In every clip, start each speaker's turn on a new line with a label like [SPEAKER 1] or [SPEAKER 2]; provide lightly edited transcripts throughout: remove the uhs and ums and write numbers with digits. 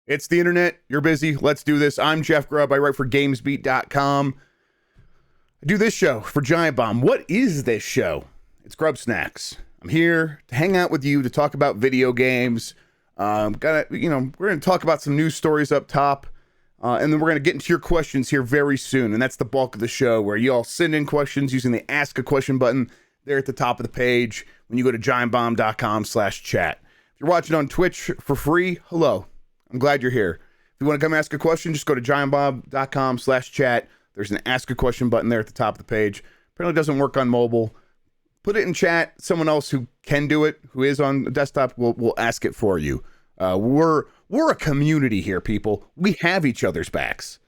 [SPEAKER 1] It's the internet. You're busy. Let's do this. I'm Jeff Grubb. I write for GamesBeat.com. I do this show for Giant Bomb. What is this show? It's GrubbSnax. I'm here to hang out with you to talk about video games. We're going to talk about some news stories up top, and then we're going to get into your questions here very soon. And that's the bulk of the show, where you all send in questions using the Ask a Question button there at the top of the page when you go to giantbomb.com/chat. If you're watching on Twitch for free, hello. I'm glad you're here. If you want to come ask a question, just go to giantbomb.com/chat. There's an Ask a Question button there at the top of the page. Apparently it doesn't work on mobile. Put it in chat. Someone else who can do it, who is on the desktop, will ask it for you. We're a community here, people. We have each other's backs.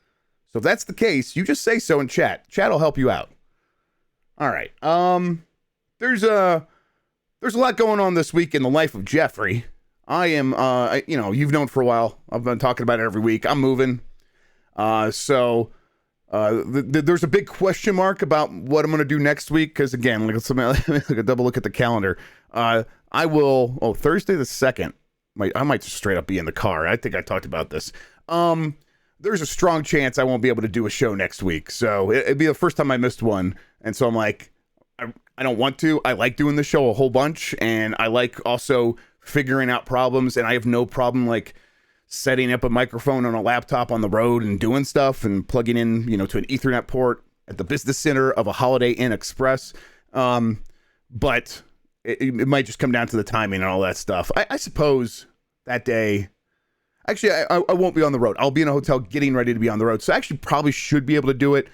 [SPEAKER 1] So if that's the case, you just say so in chat. Chat will help you out. All right. There's a lot going on this week in the life of Jeffrey. I am, you've known for a while. I've been talking about it every week. I'm moving. So there's a big question mark about what I'm going to do next week. Because again, like a double look at the calendar. I will, Thursday the 2nd. I might just straight up be in the car. I think I talked about this. There's a strong chance I won't be able to do a show next week. So it'd be the first time I missed one. And so I'm like, I don't want to. I like doing the show a whole bunch. And I like also figuring out problems, and I have no problem like setting up a microphone on a laptop on the road and doing stuff and plugging in, to an Ethernet port at the business center of a Holiday Inn Express. But it might just come down to the timing and all that stuff. I suppose that day, actually, I won't be on the road. I'll be in a hotel getting ready to be on the road. So I actually probably should be able to do it.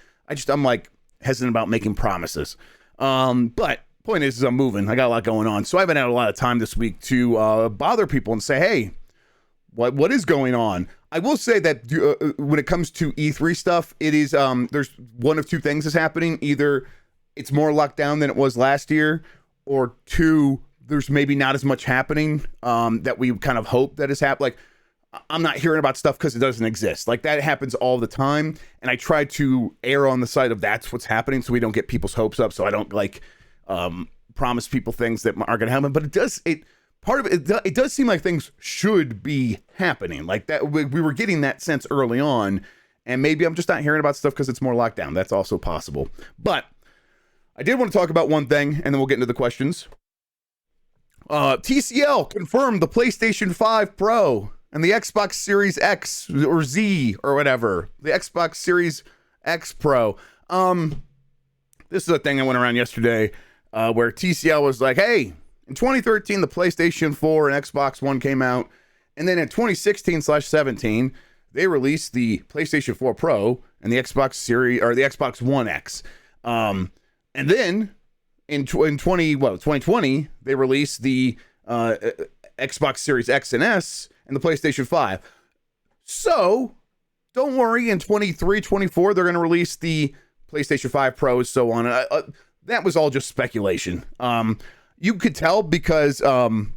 [SPEAKER 1] I'm like hesitant about making promises. But point is I'm moving. I got a lot going on. So I haven't had a lot of time this week to bother people and say, hey, what is going on? I will say that when it comes to E3 stuff, it is there's one of two things is happening. Either it's more locked down than it was last year, or two, there's maybe not as much happening that we kind of hope that is happening. Like, I'm not hearing about stuff because it doesn't exist. Like, that happens all the time. And I try to err on the side of that's what's happening so we don't get people's hopes up. So I don't promise people things that aren't going to happen, but it does seem like things should be happening like that. We were getting that sense early on, and maybe I'm just not hearing about stuff because it's more locked down. That's also possible. But I did want to talk about one thing, and then we'll get into the questions. TCL confirmed the PlayStation 5 Pro and the Xbox Series X or Z or whatever, the Xbox Series X Pro. This is a thing that went around yesterday where TCL was like, hey, in 2013, the PlayStation 4 and Xbox One came out. And then in 2016/17, they released the PlayStation 4 Pro and the Xbox Series or the Xbox One X. And then in 2020, they released the Xbox Series X and S and the PlayStation 5. So don't worry, in 23, 24, they're going to release the PlayStation 5 Pro, so on. That was all just speculation. You could tell because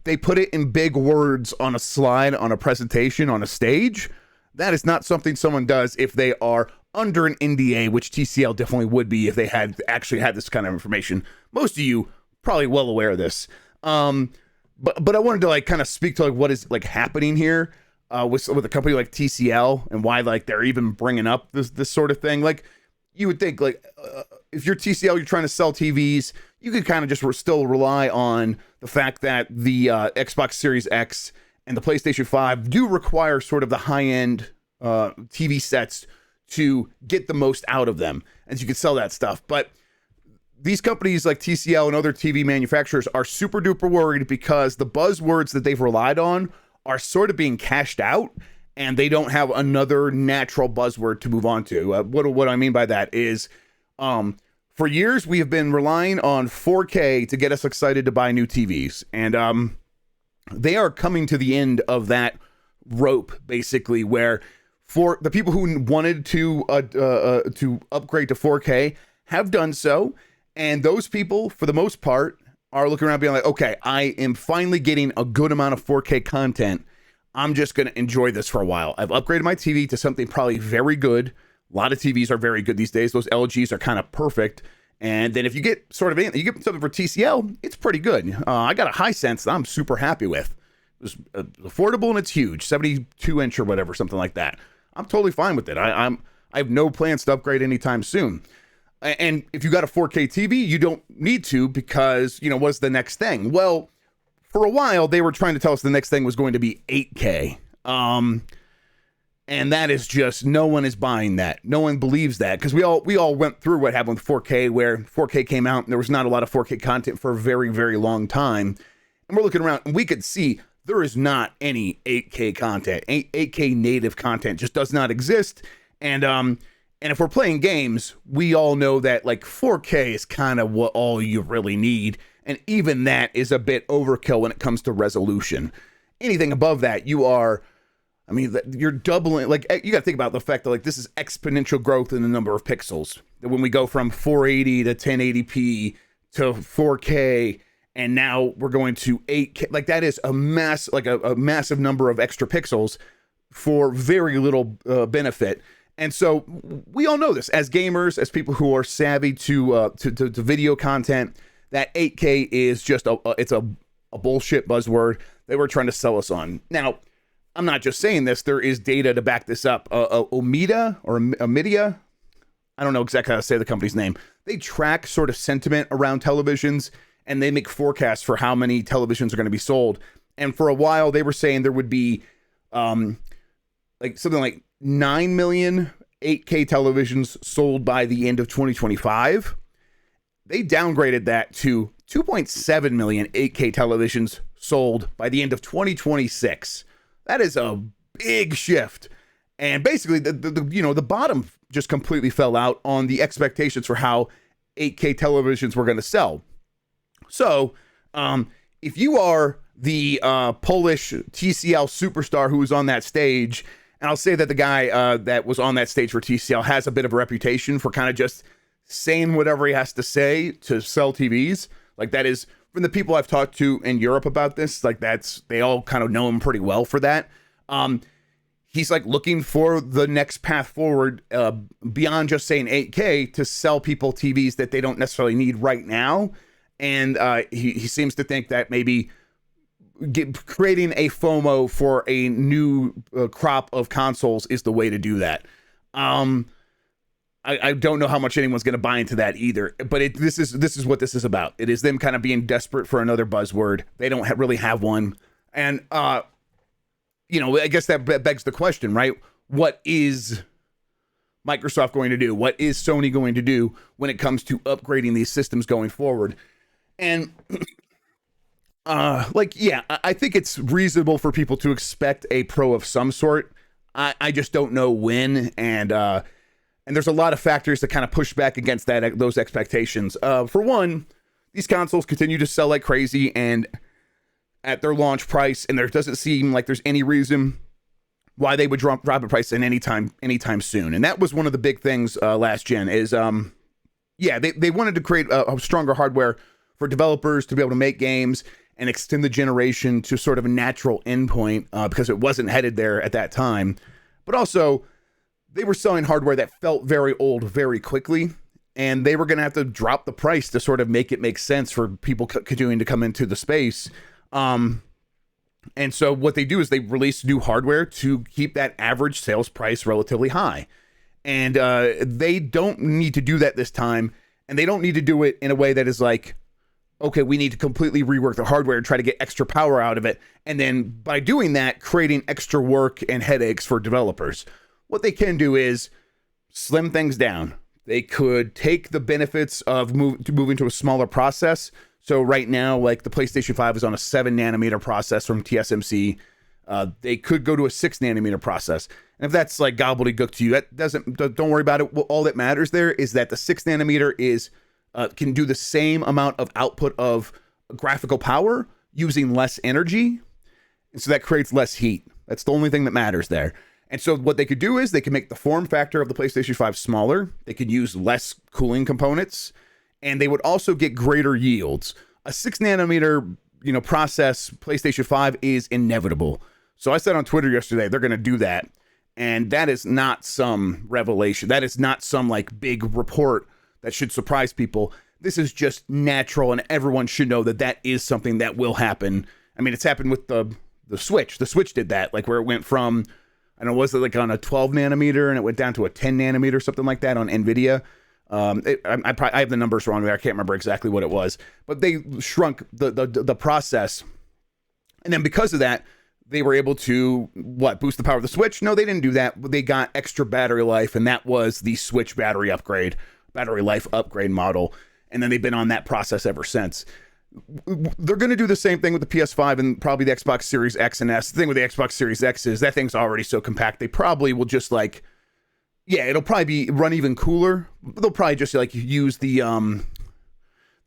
[SPEAKER 1] they put it in big words on a slide, on a presentation, on a stage. That is not something someone does if they are under an NDA, which TCL definitely would be if they had actually had this kind of information. Most of you probably well aware of this. But I wanted to kind of speak to what is happening here with a company like TCL and why they're even bringing up this sort of thing. You would think if you're TCL, you're trying to sell TVs, you could kind of just still rely on the fact that the Xbox Series X and the PlayStation 5 do require sort of the high-end TV sets to get the most out of them, and you can sell that stuff. But these companies like TCL and other TV manufacturers are super duper worried because the buzzwords that they've relied on are sort of being cashed out, and they don't have another natural buzzword to move on to. What I mean by that is, for years, we have been relying on 4K to get us excited to buy new TVs. And they are coming to the end of that rope, basically, where for the people who wanted to upgrade to 4K have done so. And those people, for the most part, are looking around being like, okay, I am finally getting a good amount of 4K content. I'm just going to enjoy this for a while. I've upgraded my TV to something probably very good. A lot of TVs are very good these days. Those LGs are kind of perfect. And then if you get you get something for TCL, it's pretty good. I got a Hisense that I'm super happy with. It It's affordable and it's huge, 72 inch or whatever, something like that. I'm totally fine with it. I have no plans to upgrade anytime soon. And if you got a 4K TV, you don't need to, because, you know, what's the next thing? Well, for a while, they were trying to tell us the next thing was going to be 8K. And that is just, no one is buying that. No one believes that, because we all went through what happened with 4K, where 4K came out and there was not a lot of 4K content for a very, very long time. And we're looking around and we could see there is not any 8K content. 8K native content just does not exist. And if we're playing games, we all know that like 4K is kind of what all you really need. And even that is a bit overkill when it comes to resolution. Anything above that, you're doubling. Like, you got to think about the fact that like this is exponential growth in the number of pixels. That when we go from 480 to 1080p to 4K, and now we're going to 8K, like that is a massive number of extra pixels for very little benefit. And so we all know this as gamers, as people who are savvy to video content, that 8K is just it's a bullshit buzzword they were trying to sell us on. Now, I'm not just saying this. There is data to back this up. Omidia, I don't know exactly how to say the company's name. They track sort of sentiment around televisions, and they make forecasts for how many televisions are going to be sold. And for a while, they were saying there would be like something like 9 million 8K televisions sold by the end of 2025. They downgraded that to 2.7 million 8K televisions sold by the end of 2026. That is a big shift. And basically, the bottom just completely fell out on the expectations for how 8K televisions were going to sell. So, if you are the Polish TCL superstar who was on that stage, and I'll say that the guy that was on that stage for TCL has a bit of a reputation for kind of just saying whatever he has to say to sell TVs. Like, that is, from the people I've talked to in Europe about this, like they all kind of know him pretty well for that. He's like looking for the next path forward beyond just saying 8K to sell people TVs that they don't necessarily need right now. And he seems to think that maybe creating a FOMO for a new crop of consoles is the way to do that. I don't know how much anyone's going to buy into that either, but this is what this is about. It is them kind of being desperate for another buzzword. They don't really have one. And, I guess that begs the question, right? What is Microsoft going to do? What is Sony going to do when it comes to upgrading these systems going forward? And I think it's reasonable for people to expect a Pro of some sort. I just don't know when, and there's a lot of factors that kind of push back against those expectations. For one, these consoles continue to sell like crazy and at their launch price, and there doesn't seem like there's any reason why they would drop the price in anytime soon. And that was one of the big things last gen is, they wanted to create a stronger hardware for developers to be able to make games and extend the generation to sort of a natural endpoint because it wasn't headed there at that time. But also, they were selling hardware that felt very old very quickly, and they were going to have to drop the price to sort of make it make sense for people continuing to come into the space. And so what they do is they release new hardware to keep that average sales price relatively high. And they don't need to do that this time, and they don't need to do it in a way that is like, okay, we need to completely rework the hardware and try to get extra power out of it. And then by doing that, creating extra work and headaches for developers. What they can do is slim things down. They could take the benefits of moving to a smaller process. So right now, like the PlayStation 5 is on a 7 nanometer process from TSMC. They could go to a 6 nanometer process. And if that's like gobbledygook to you, don't worry about it. All that matters there is that the 6 nanometer can do the same amount of output of graphical power using less energy. And so that creates less heat. That's the only thing that matters there. And so what they could do is they could make the form factor of the PlayStation 5 smaller. They could use less cooling components, and they would also get greater yields. A 6 nanometer, process PlayStation 5 is inevitable. So I said on Twitter yesterday, they're going to do that. And that is not some revelation. That is not some like big report that should surprise people. This is just natural, and everyone should know that is something that will happen. I mean, it's happened with the the Switch. The Switch did that, like where it went from, I don't know, was it like on a 12 nanometer and it went down to a 10 nanometer, something like that on NVIDIA. I have the numbers wrong there. I can't remember exactly what it was, but they shrunk the process. And then because of that, they were able to, boost the power of the Switch? No, they didn't do that. They got extra battery life, and that was the Switch battery life upgrade model. And then they've been on that process ever since. They're going to do the same thing with the PS5 and probably the Xbox Series X and S. The thing with the Xbox Series X is that thing's already so compact. They probably will just it'll probably run even cooler. They'll probably just use the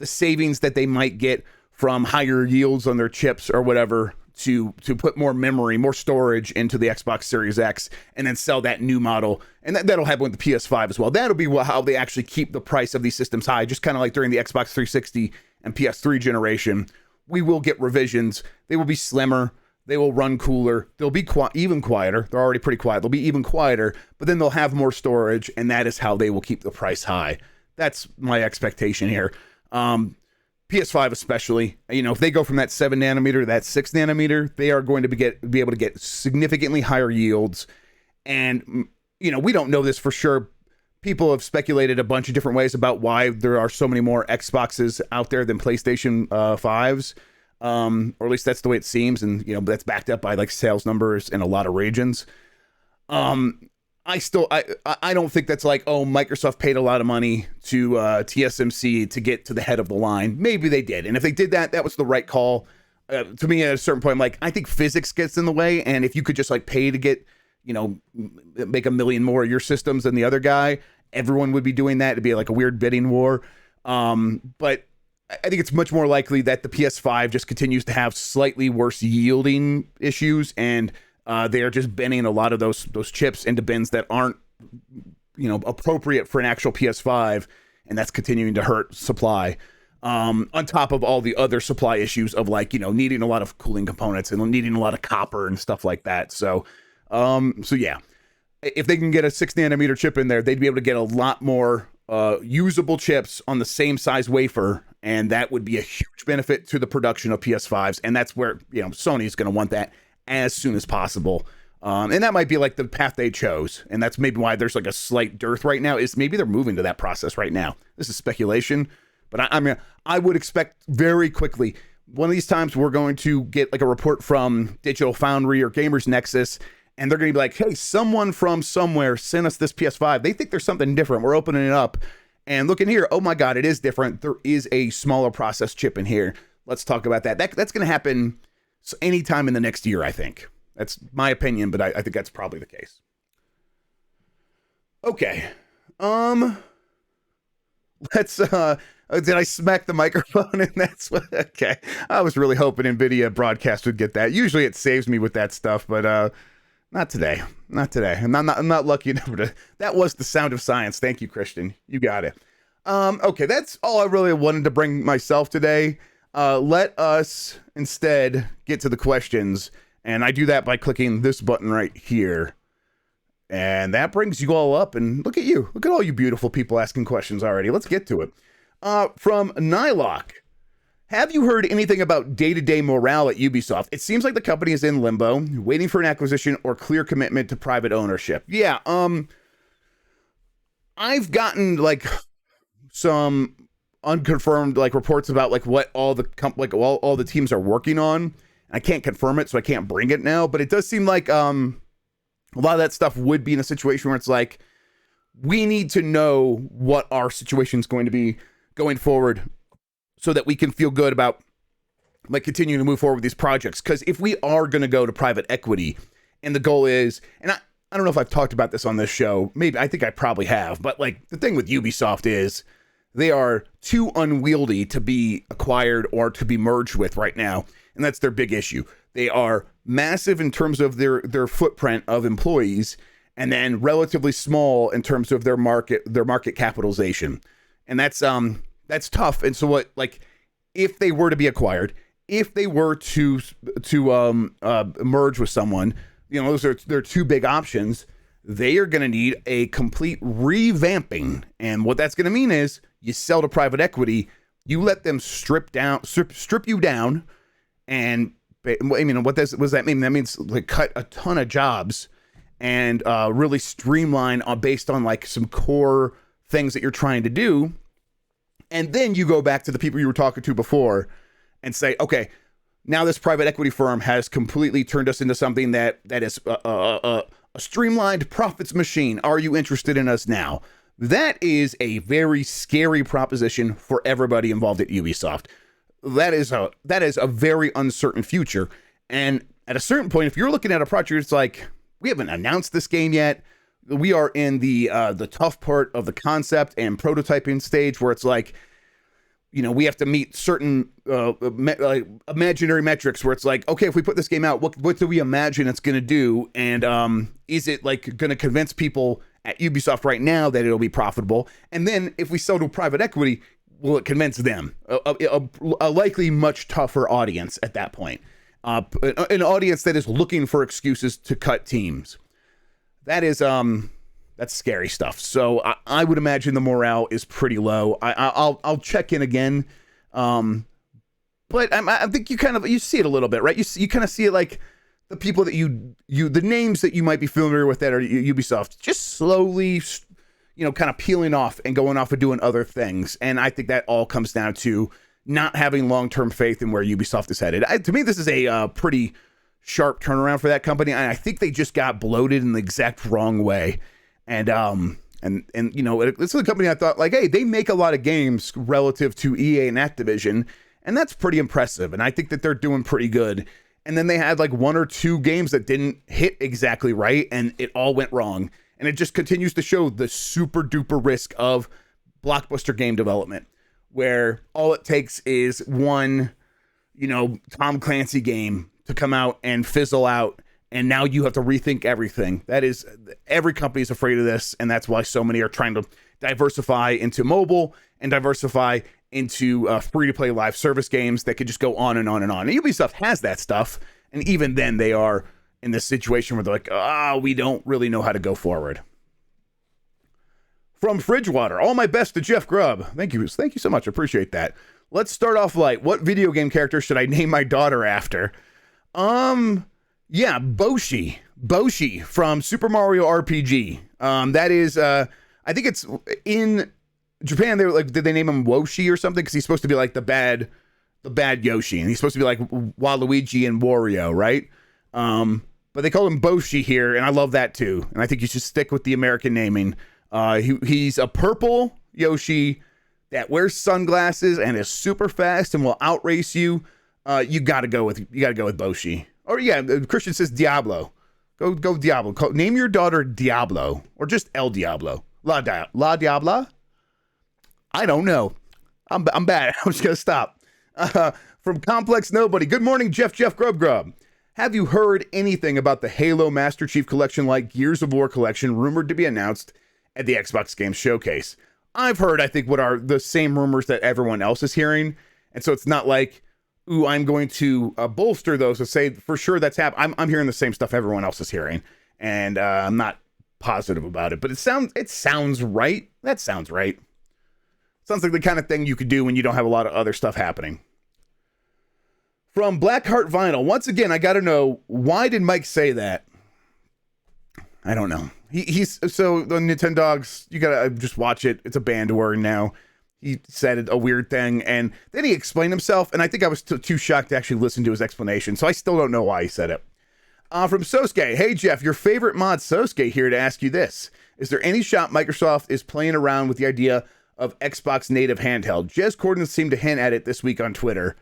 [SPEAKER 1] savings that they might get from higher yields on their chips or whatever to put more memory, more storage into the Xbox Series X, and then sell that new model. And that'll happen with the PS5 as well. That'll be how they actually keep the price of these systems high, just kind of like during the Xbox 360 and PS3 generation. We will get revisions. They will be slimmer. They will run cooler. They'll be even quieter. They're already pretty quiet. They'll be even quieter, but then they'll have more storage, and that is how they will keep the price high. That's my expectation here. PS5 especially, if they go from that 7 nanometer to that 6 nanometer, they are going to be able to get significantly higher yields. And, we don't know this for sure. People have speculated a bunch of different ways about why there are so many more Xboxes out there than PlayStation 5s. Or at least that's the way it seems. And, that's backed up by sales numbers in a lot of regions. I don't think that's Microsoft paid a lot of money to TSMC to get to the head of the line. Maybe they did. And if they did that, that was the right call. To me, at a certain point, I think physics gets in the way. And if you could just pay to get, make a million more of your systems than the other guy, everyone would be doing that. It'd be a weird bidding war. But I think it's much more likely that the PS5 just continues to have slightly worse yielding issues, and they are just binning a lot of those chips into bins that aren't, appropriate for an actual PS5, and that's continuing to hurt supply. On top of all the other supply issues of needing a lot of cooling components and needing a lot of copper and stuff like that. So yeah, if they can get a 6 nanometer chip in there, they'd be able to get a lot more usable chips on the same size wafer, and that would be a huge benefit to the production of PS5s. And that's where Sony is going to want that as soon as possible. And that might be the path they chose. And that's maybe why there's a slight dearth right now, is maybe they're moving to that process right now. This is speculation, but I would expect very quickly, one of these times we're going to get a report from Digital Foundry or Gamers Nexus, and they're going to be hey, someone from somewhere sent us this PS5. They think there's something different. We're opening it up and look in here. Oh my God, it is different. There is a smaller process chip in here. Let's talk about that. That's going to happen anytime in the next year, I think. That's my opinion, but I think that's probably the case. Okay. Let's, did I smack the microphone? And that's what, okay. I was really hoping NVIDIA broadcast would get that. Usually it saves me with that stuff, but, not today. Not today. I'm not lucky enough to, that was the sound of science. Thank you, Christian. You got it. Okay. That's all I really wanted to bring myself today. Let us instead get to the questions, and I do that by clicking this button right here, and that brings you all up. And look at all you beautiful people asking questions already. Let's get to it. From Nylock, have you heard anything about day-to-day morale at Ubisoft? It seems like the company is in limbo, waiting for an acquisition or clear commitment to private ownership. Yeah, I've gotten some unconfirmed reports about what all the all the teams are working on. I can't confirm it, so I can't bring it now, but it does seem like a lot of that stuff would be in a situation where it's we need to know what our situation is going to be going forward so that we can feel good about continuing to move forward with these projects. Because if we are going to go to private equity, and the goal is, and I don't know if I've talked about this on this show, maybe I think I probably have, but the thing with Ubisoft is they are too unwieldy to be acquired or to be merged with right now. And that's their big issue. They are massive in terms of their footprint of employees, and then relatively small in terms of their market capitalization. And that's tough. And so what, if they were to be acquired, if they were to merge with someone, those are their two big options. They are going to need a complete revamping. And what that's going to mean is you sell to private equity, you let them strip you down, and I mean, what does that mean? That means like cut a ton of jobs and really streamline based on like some core things that you're trying to do. And then you go back to the people you were talking to before and say, okay, now this private equity firm has completely turned us into something that is a streamlined profits machine. Are you interested in us now? That is a very scary proposition for everybody involved at Ubisoft. That is a very uncertain future. And at a certain point, if you're looking at a project, it's like, we haven't announced this game yet. We are in the tough part of the concept and prototyping stage where it's like, you know, we have to meet certain like imaginary metrics where it's like, okay, if we put this game out, what do we imagine it's going to do? And is it like going to convince people at Ubisoft right now that it'll be profitable? And then if we sell to private equity, will it convince them? A likely much tougher audience at that point. An audience that is looking for excuses to cut teams. That's scary stuff. So I would imagine the morale is pretty low. I'll check in again. But I think you see it a little bit, right? You kind of see it like the people that the names that you might be familiar with that are Ubisoft, just slowly, you know, kind of peeling off and going off and doing other things. And I think that all comes down to not having long-term faith in where Ubisoft is headed. To me, this is a pretty sharp turnaround for that company. And I think they just got bloated in the exact wrong way. And you know, this is a company I thought like, hey, they make a lot of games relative to EA and Activision, and that's pretty impressive. And I think that they're doing pretty good. And then they had like one or two games that didn't hit exactly right, and it all went wrong. And it just continues to show the super duper risk of blockbuster game development, where all it takes is one, you know, Tom Clancy game to come out and fizzle out. And now you have to rethink everything. That is, every company is afraid of this. And that's why so many are trying to diversify into mobile and diversify into free-to-play live service games that could just go on and on and on. And Ubisoft has that stuff. And even then they are in this situation where they're like, we don't really know how to go forward. From Fridgewater, all my best to Jeff Grubb. Thank you so much. I appreciate that. Let's start off light. What video game character should I name my daughter after? Yeah, Boshi from Super Mario RPG. That is, I think it's in Japan. They were like, did they name him Woshi or something? Because he's supposed to be like the bad Yoshi, and he's supposed to be like Waluigi and Wario, right? But they call him Boshi here, and I love that too. And I think you should stick with the American naming. He's a purple Yoshi that wears sunglasses and is super fast and will outrace you. You got to go with Boshi. Or yeah, Christian says Diablo. Go Diablo. Name your daughter Diablo or just El Diablo. La Diabla? I don't know. I'm bad. I'm just gonna stop. From Complex Nobody. Good morning, Jeff Grubb. Have you heard anything about the Halo Master Chief Collection like Gears of War Collection rumored to be announced at the Xbox Games Showcase? I've heard, I think, what are the same rumors that everyone else is hearing. And so it's not like, ooh, I'm going to bolster those and say for sure that's happening. I'm hearing the same stuff everyone else is hearing, and I'm not positive about it. But it sounds right. That sounds right. Sounds like the kind of thing you could do when you don't have a lot of other stuff happening. From Blackheart Vinyl, once again, I got to know, why did Mike say that? I don't know. He's so the Nintendogs. You gotta just watch it. It's a banned word now. He said a weird thing, and then he explained himself, and I think I was too shocked to actually listen to his explanation, so I still don't know why he said it. From Sosuke, hey Jeff, your favorite mod Sosuke here to ask you this. Is there any shot Microsoft is playing around with the idea of Xbox native handheld? Jez Corden seemed to hint at it this week on Twitter.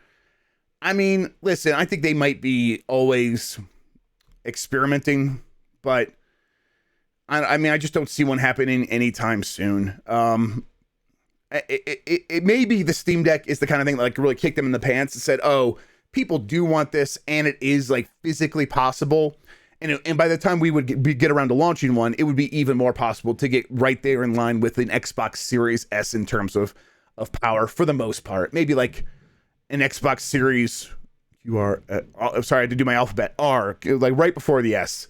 [SPEAKER 1] I mean, listen, I think they might be always experimenting, but I mean, I just don't see one happening anytime soon. It may be the Steam Deck is the kind of thing that like really kicked them in the pants and said, oh, people do want this, and it is like physically possible. And by the time we would get around to launching one, it would be even more possible to get right there in line with an Xbox Series S in terms of power for the most part. Maybe like an Xbox Series I'm sorry, I had to do my alphabet R, like right before the S.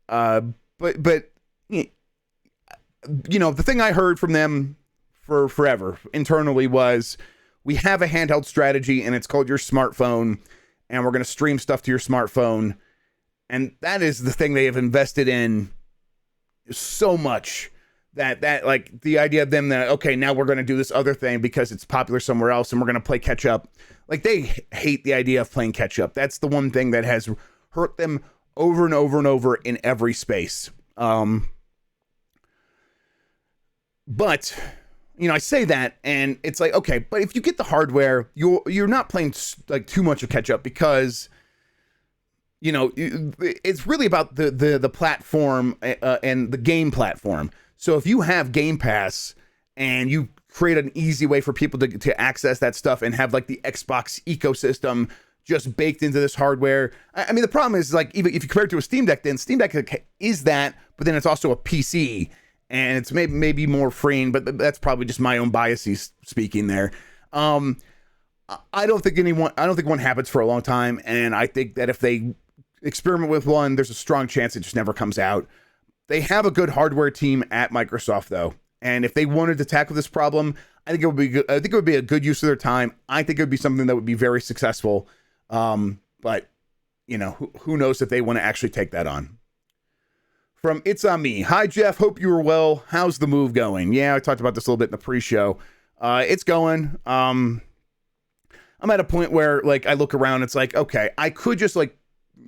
[SPEAKER 1] But you know, the thing I heard from them for forever internally was, we have a handheld strategy and it's called your smartphone, and we're going to stream stuff to your smartphone. And that is the thing they have invested in so much, that like the idea of them that, okay, now we're going to do this other thing because it's popular somewhere else and we're going to play catch up. Like, they hate the idea of playing catch up. That's the one thing that has hurt them over and over and over in every space. But, you know, I say that and it's like, okay, but if you get the hardware, you're not playing like too much of catch up, because, you know, it's really about the platform and the game platform. So if you have Game Pass and you create an easy way for people to access that stuff and have like the Xbox ecosystem just baked into this hardware. I mean, the problem is, like, even if you compare it to a Steam Deck, then Steam Deck is that, but then it's also a PC, and it's maybe more freeing, but that's probably just my own biases speaking there. I don't think one happens for a long time, and I think that if they experiment with one, there's a strong chance it just never comes out. They have a good hardware team at Microsoft, though, and if they wanted to tackle this problem, I think it would be good. I think it would be a good use of their time. I think it would be something that would be very successful. But, you know, who knows if they want to actually take that on. From It's On Me. Hi, Jeff. Hope you were well. How's the move going? Yeah, I talked about this a little bit in the pre-show. It's going. I'm at a point where, like, I look around, it's like, okay, I could just, like,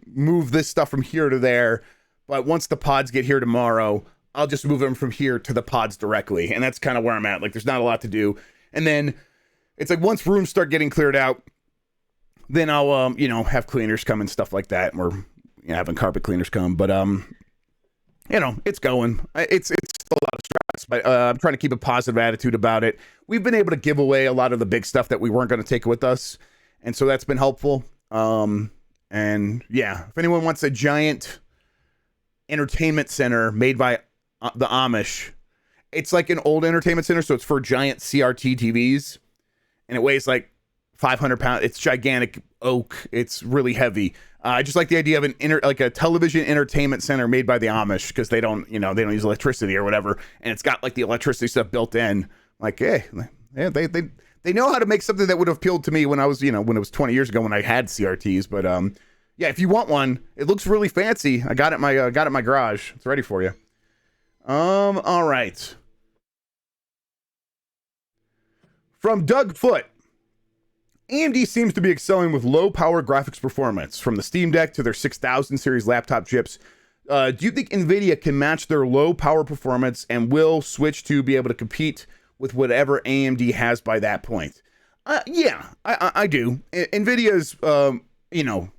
[SPEAKER 1] move this stuff from here to there, but once the pods get here tomorrow, I'll just move them from here to the pods directly. And that's kind of where I'm at. Like, there's not a lot to do. And then it's like, once rooms start getting cleared out, then I'll, you know, have cleaners come and stuff like that. And we're having carpet cleaners come, but, you know, it's going. It's still a lot of stress, but I'm trying to keep a positive attitude about it. We've been able to give away a lot of the big stuff that we weren't going to take with us, and so that's been helpful. And yeah, if anyone wants a giant entertainment center made by the Amish, it's like an old entertainment center, so it's for giant CRT TVs, and it weighs like 500 pounds. It's gigantic oak. It's really heavy. I just like the idea of like a television entertainment center made by the Amish, because they don't use electricity or whatever, and it's got like the electricity stuff built in. Like, hey, yeah, they know how to make something that would have appealed to me when I was, when it was 20 years ago when I had CRTs. But yeah, if you want one, it looks really fancy. I got it in my garage. It's ready for you. All right. From Doug Foot. AMD seems to be excelling with low-power graphics performance, from the Steam Deck to their 6000 series laptop chips. Do you think NVIDIA can match their low-power performance, and will Switch 2 be able to compete with whatever AMD has by that point? Yeah, I do. NVIDIA's, the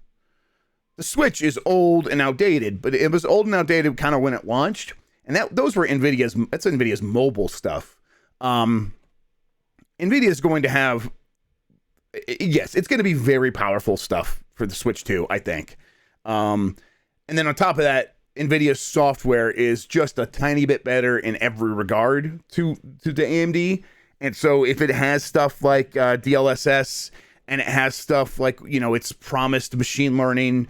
[SPEAKER 1] Switch is old and outdated, but it was old and outdated kind of when it launched, and those were NVIDIA's mobile stuff. NVIDIA is going to have... Yes, it's going to be very powerful stuff for the Switch 2, I think. And then on top of that, NVIDIA's software is just a tiny bit better in every regard to the AMD. And so if it has stuff like DLSS, and it has stuff like, its promised machine learning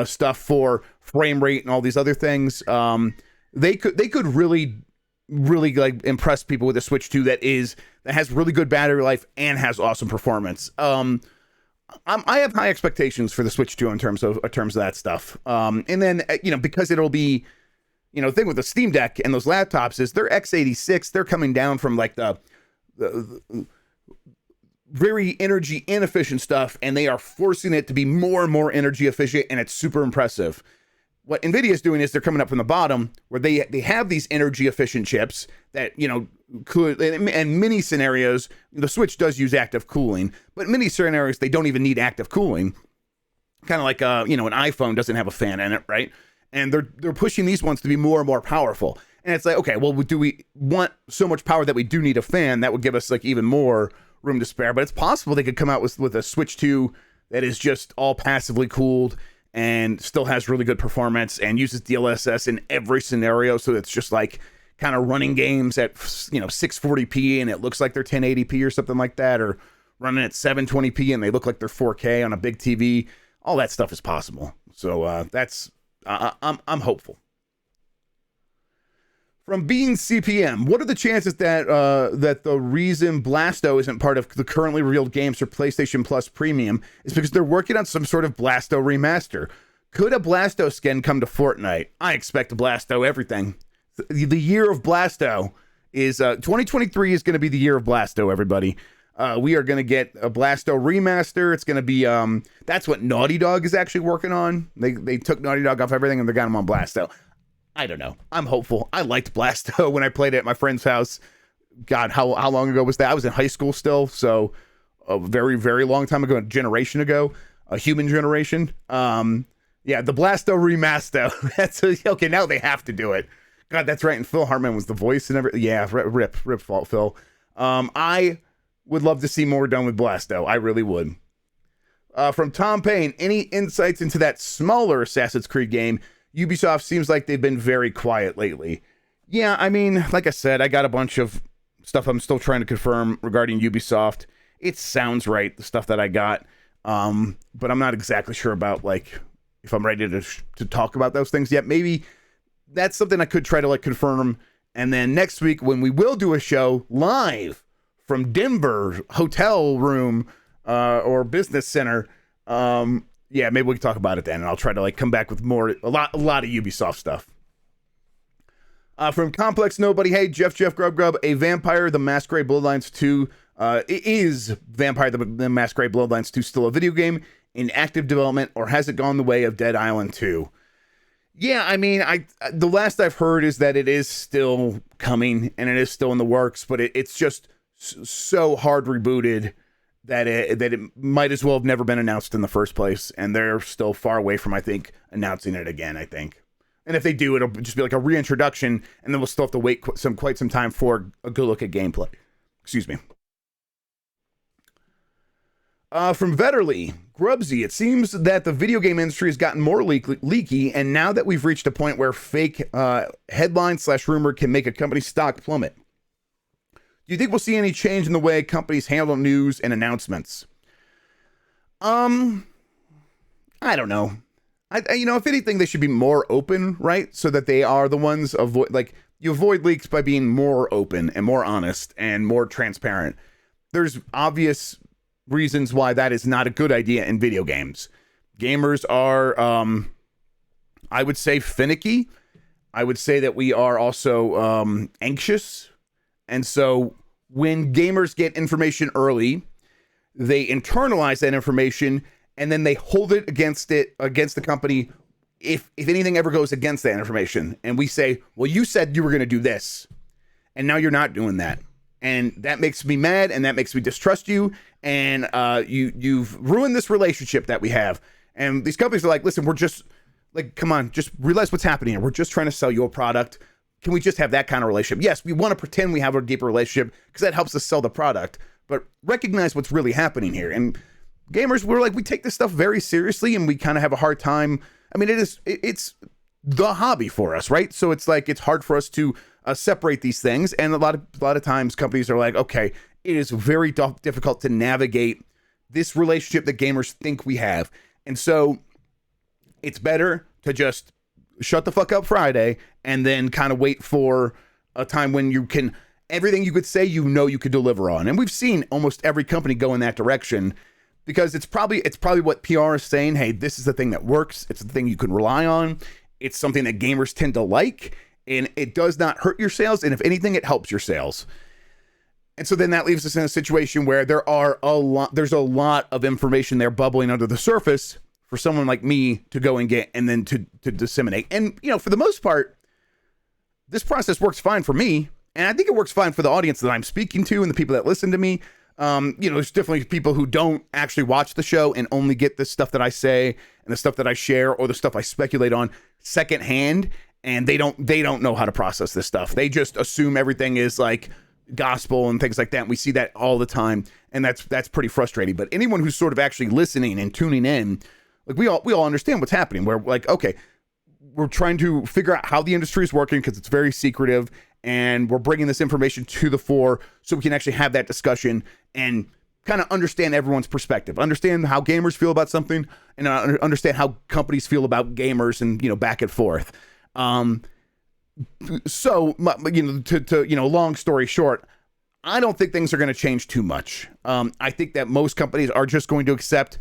[SPEAKER 1] stuff for frame rate and all these other things, they could really like impress people with a Switch 2 that has really good battery life and has awesome performance. I have high expectations for the Switch 2 in terms of that stuff. And then because it'll be, the thing with the Steam Deck and those laptops is they're x86. They're coming down from like the very energy inefficient stuff, and they are forcing it to be more and more energy efficient, and it's super impressive. What NVIDIA is doing is they're coming up from the bottom, where they have these energy efficient chips that, could, and many scenarios, the Switch does use active cooling, but in many scenarios, they don't even need active cooling. Kind of like, an iPhone doesn't have a fan in it, right? And they're pushing these ones to be more and more powerful. And it's like, okay, well, do we want so much power that we do need a fan? That would give us like even more room to spare. But it's possible they could come out with a Switch 2 that is just all passively cooled and still has really good performance and uses DLSS in every scenario. So it's just like kind of running games at, 640p and it looks like they're 1080p or something like that, or running at 720p and they look like they're 4K on a big TV. All that stuff is possible. So I'm hopeful. From Bean CPM, what are the chances that that the reason Blasto isn't part of the currently revealed games for PlayStation Plus Premium is because they're working on some sort of Blasto remaster? Could a Blasto skin come to Fortnite? I expect Blasto everything. The year of Blasto is 2023 is going to be the year of Blasto, everybody. We are going to get a Blasto remaster. It's going to be that's what Naughty Dog is actually working on. They took Naughty Dog off everything and they got him on Blasto. I don't know. I'm hopeful. I liked Blasto when I played it at my friend's house. God, how long ago was that? I was in high school still, so a very, very long time ago, a generation ago, a human generation. Yeah, the Blasto remaster. Okay, now they have to do it. God, that's right. And Phil Hartman was the voice and everything. Yeah, rip fault, Phil. I would love to see more done with Blasto. I really would. From Tom Payne, any insights into that smaller Assassin's Creed game? Ubisoft seems like they've been very quiet lately. Yeah, I mean, like I said, I got a bunch of stuff I'm still trying to confirm regarding Ubisoft. It sounds right, the stuff that I got. But I'm not exactly sure about, like, if I'm ready to talk about those things yet. Maybe that's something I could try to, like, confirm. And then next week, when we will do a show live from Denver hotel room or business center, yeah, maybe we can talk about it then, and I'll try to like come back with a lot of Ubisoft stuff. From Complex Nobody, hey, Jeff, Grubb, a Vampire the Masquerade Bloodlines 2, is Vampire the Masquerade Bloodlines 2 still a video game in active development, or has it gone the way of Dead Island 2? Yeah, I mean, the last I've heard is that it is still coming, and it is still in the works, but it's just so hard rebooted that it might as well have never been announced in the first place, and they're still far away from, I think, announcing it again, I think. And if they do, it'll just be like a reintroduction, and then we'll still have to wait quite some time for a good look at gameplay. Excuse me. From Vetterly, Grubbsy, it seems that the video game industry has gotten more leaky, and now that we've reached a point where fake headline/rumor can make a company's stock plummet. Do you think we'll see any change in the way companies handle news and announcements? I don't know. If anything, they should be more open, right? So that they are the ones you avoid leaks by being more open and more honest and more transparent. There's obvious reasons why that is not a good idea in video games. Gamers are, I would say, finicky. I would say that we are also anxious. And so when gamers get information early, they internalize that information and then they hold it against the company if anything ever goes against that information. And we say, well, you said you were going to do this, and now you're not doing that. And that makes me mad, and that makes me distrust you, and you've ruined this relationship that we have. And these companies are like, listen, we're just like, come on, just realize what's happening here. We're just trying to sell you a product. Can we just have that kind of relationship? Yes, we want to pretend we have a deeper relationship because that helps us sell the product, but recognize what's really happening here. And gamers, we take this stuff very seriously, and we kind of have a hard time. I mean, it's the hobby for us, right? So it's like, it's hard for us to separate these things. And a lot of times companies are like, okay, it is very difficult to navigate this relationship that gamers think we have. And so it's better to just shut the fuck up Friday and then kind of wait for a time when you can, everything you could say, you could deliver on. And we've seen almost every company go in that direction, because it's probably what PR is saying. Hey, this is the thing that works. It's the thing you can rely on. It's something that gamers tend to like, and it does not hurt your sales. And if anything, it helps your sales. And so then that leaves us in a situation where there's a lot of information there bubbling under the surface for someone like me to go and get, and then to disseminate. And, for the most part, this process works fine for me. And I think it works fine for the audience that I'm speaking to and the people that listen to me. There's definitely people who don't actually watch the show and only get the stuff that I say and the stuff that I share or the stuff I speculate on secondhand. And they don't know how to process this stuff. They just assume everything is like gospel and things like that. And we see that all the time. And that's pretty frustrating. But anyone who's sort of actually listening and tuning in, like we all understand what's happening. We're like, okay, we're trying to figure out how the industry is working because it's very secretive, and we're bringing this information to the fore so we can actually have that discussion and kind of understand everyone's perspective, understand how gamers feel about something, and understand how companies feel about gamers, and back and forth. So, long story short, I don't think things are going to change too much. I think that most companies are just going to accept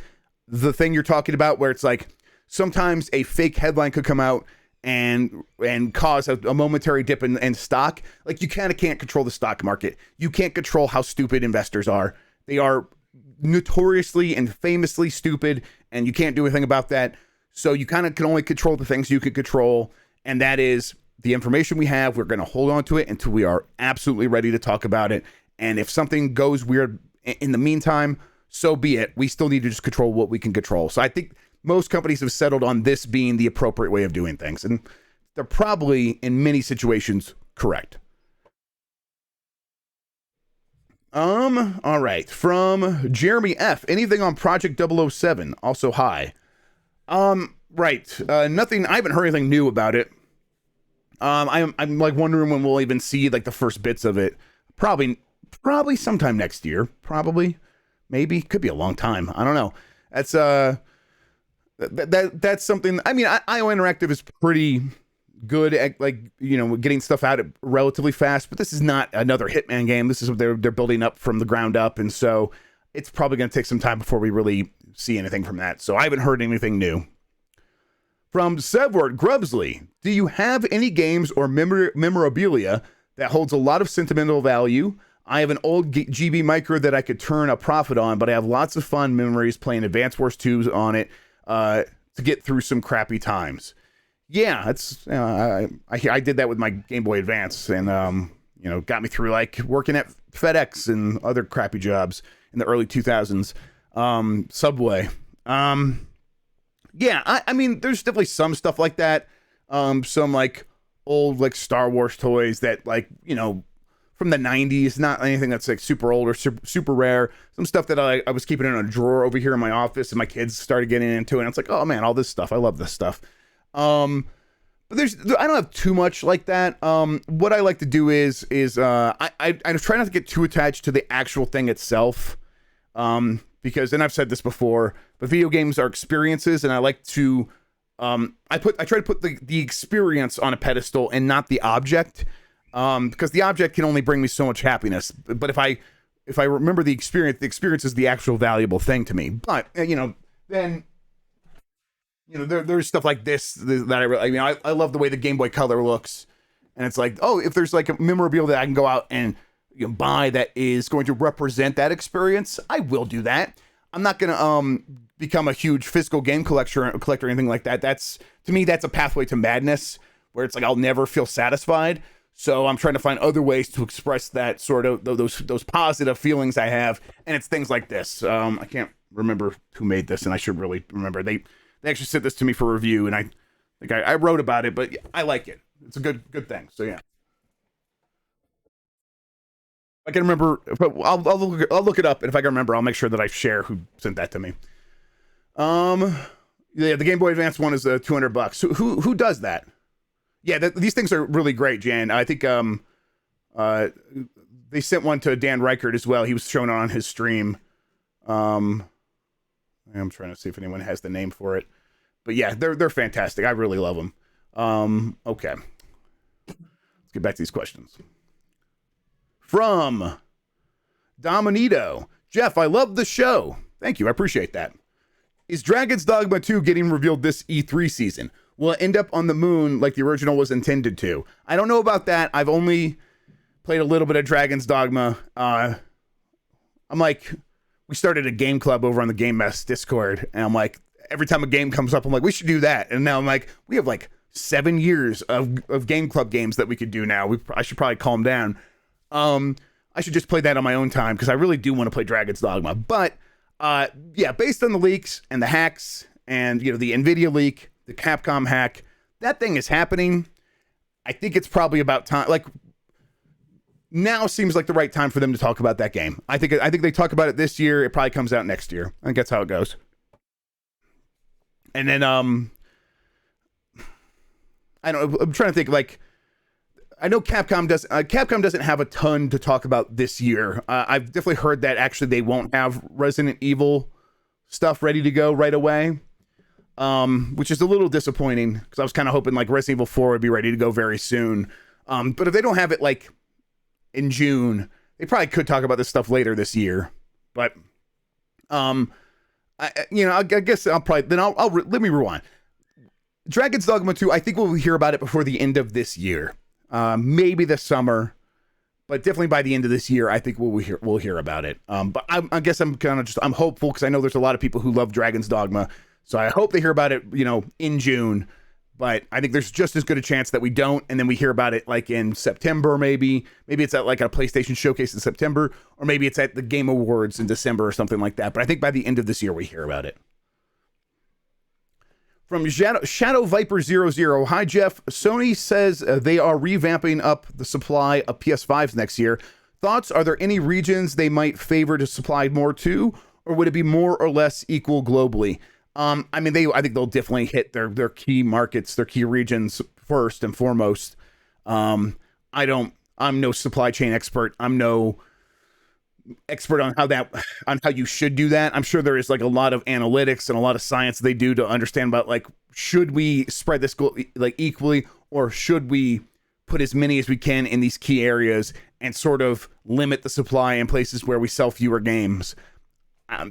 [SPEAKER 1] the thing you're talking about, where it's like sometimes a fake headline could come out and cause a momentary dip in stock. Like, you kind of can't control the stock market. You can't control how stupid investors are. They are notoriously and famously stupid, and you can't do anything about that. So you kind of can only control the things you can control, and that is the information we have. We're going to hold on to it until we are absolutely ready to talk about it. And if something goes weird in the meantime, so be it. We still need to just control what we can control. So I think most companies have settled on this being the appropriate way of doing things, and they're probably in many situations correct. All right. From Jeremy F. Anything on Project 007? Also, hi. Right. Nothing. I haven't heard anything new about it. I'm like wondering when we'll even see like the first bits of it. Probably sometime next year. Probably, maybe, could be a long time. I don't know. That's that's something. I mean, IO Interactive is pretty good at getting stuff out relatively fast, but this is not another Hitman game. This is what they're building up from the ground up, and so it's probably going to take some time before we really see anything from that. So I haven't heard anything new. From Sevward Grubbsley, do you have any games or memorabilia that holds a lot of sentimental value? I have an old GB Micro that I could turn a profit on, but I have lots of fun memories playing Advance Wars 2 on it to get through some crappy times. Yeah, it's I did that with my Game Boy Advance, and got me through like working at FedEx and other crappy jobs in the early 2000s. Subway. Yeah, I mean, there's definitely some stuff like that. Some like old like Star Wars toys that from the 90s, not anything that's like super old or super rare. Some stuff that I was keeping in a drawer over here in my office, and my kids started getting into it, and it's like, oh man, all this stuff. I love this stuff. But I don't have too much like that. What I like to do is I try not to get too attached to the actual thing itself. Because, and I've said this before, but video games are experiences, and I like to, I try to put the experience on a pedestal and not the object, because the object can only bring me so much happiness. But if I remember the experience is the actual valuable thing to me. But then there's stuff like this that I love the way the Game Boy Color looks, and it's like, oh, if there's like a memorabilia that I can go out and buy that is going to represent that experience, I will do that. I'm not gonna become a huge physical game collector or anything like that. That's, to me, that's a pathway to madness where it's like I'll never feel satisfied. So I'm trying to find other ways to express that sort of those positive feelings I have, and it's things like this. I can't remember who made this, and I should really remember. They actually sent this to me for review, and I think I wrote about it, but I like it. It's a good thing. So yeah. I can remember, but I'll look it up, and if I can remember, I'll make sure that I share who sent that to me. Yeah, the Game Boy Advance one is $200. Who does that? Yeah, these things are really great, Jan. I think they sent one to Dan Reichert as well. He was shown on his stream. I'm trying to see if anyone has the name for it, but yeah, they're fantastic. I really love them. Okay, let's get back to these questions. From Dominito. Jeff, I love the show. Thank you. I appreciate that. Is Dragon's Dogma 2 getting revealed this E3 season? Will it end up on the moon like the original was intended to? I don't know about that. I've only played a little bit of Dragon's Dogma. I'm like, we started a game club over on the Game Mess Discord, and I'm like, every time a game comes up, I'm like, we should do that. And now I'm like, we have like 7 years of game club games that we could do now. I should probably calm down. I should just play that on my own time, because I really do want to play Dragon's Dogma. But yeah, based on the leaks and the hacks and the Nvidia leak, the Capcom hack, that thing is happening. I think it's probably about time. Like, now seems like the right time for them to talk about that game. I think they talk about it this year. It probably comes out next year. I think that's how it goes. And then I'm trying to think, like, I know Capcom doesn't have a ton to talk about this year. I've definitely heard that actually they won't have Resident Evil stuff ready to go right away. which is a little disappointing because I was kind of hoping like Resident Evil 4 would be ready to go very soon. But if they don't have it like in June, they probably could talk about this stuff later this year. But I guess I'll probably then I'll let me rewind. Dragon's Dogma 2, I think we'll hear about it before the end of this year. Maybe this summer, but definitely by the end of this year, I think we'll hear about it. But I guess I'm hopeful because I know there's a lot of people who love Dragon's Dogma, so I hope they hear about it, in June. But I think there's just as good a chance that we don't, and then we hear about it like in September, maybe it's at like a PlayStation showcase in September, or maybe it's at the Game Awards in December or something like that. But I think by the end of this year, we hear about it. From Shadow Viper 00, hi Jeff. Sony says they are revamping up the supply of PS5s next year. Thoughts? Are there any regions they might favor to supply more to, or would it be more or less equal globally? I think they'll definitely hit their key markets, their key regions first and foremost. I'm no supply chain expert. I'm no expert on how you should do that. I'm sure there is like a lot of analytics and a lot of science they do to understand about like, should we spread this like equally, or should we put as many as we can in these key areas and sort of limit the supply in places where we sell fewer games?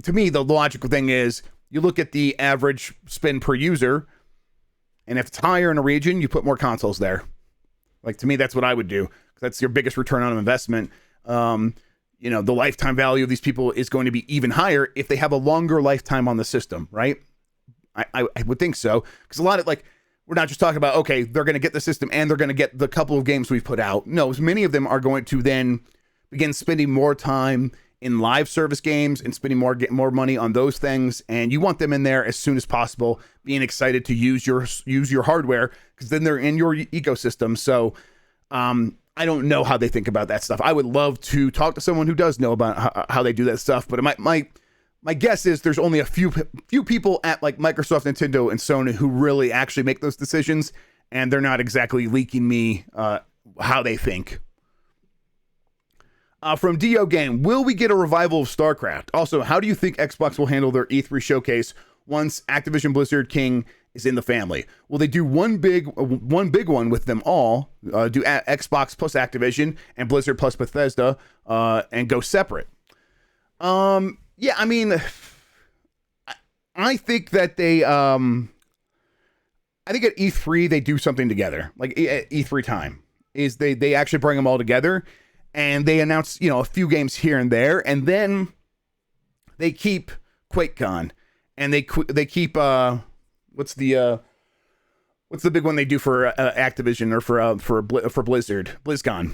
[SPEAKER 1] To me, the logical thing is you look at the average spend per user, and if it's higher in a region, you put more consoles there. Like, to me, that's what I would do. That's your biggest return on investment. The lifetime value of these people is going to be even higher if they have a longer lifetime on the system, right? I would think so. Because a lot of, like, we're not just talking about, okay, they're going to get the system and they're going to get the couple of games we've put out. No, many of them are going to then begin spending more time in live service games and spending more money on those things, and you want them in there as soon as possible, being excited to use your hardware, because then they're in your ecosystem. So I don't know how they think about that stuff. I would love to talk to someone who does know about how they do that stuff, but my guess is there's only a few people at like Microsoft, Nintendo, and Sony who really actually make those decisions, and they're not exactly leaking me how they think. From Dio Game, will we get a revival of StarCraft? Also, how do you think Xbox will handle their E3 showcase once Activision Blizzard King is in the family? Will they do one big one with them all, do Xbox plus Activision and Blizzard plus Bethesda, and go separate? Yeah, I mean, I think that I think at E3 they do something together. Like at E3 time is they actually bring them all together. And they announce, a few games here and there, and then they keep QuakeCon, and they keep what's the big one they do for Activision or for Blizzard? BlizzCon,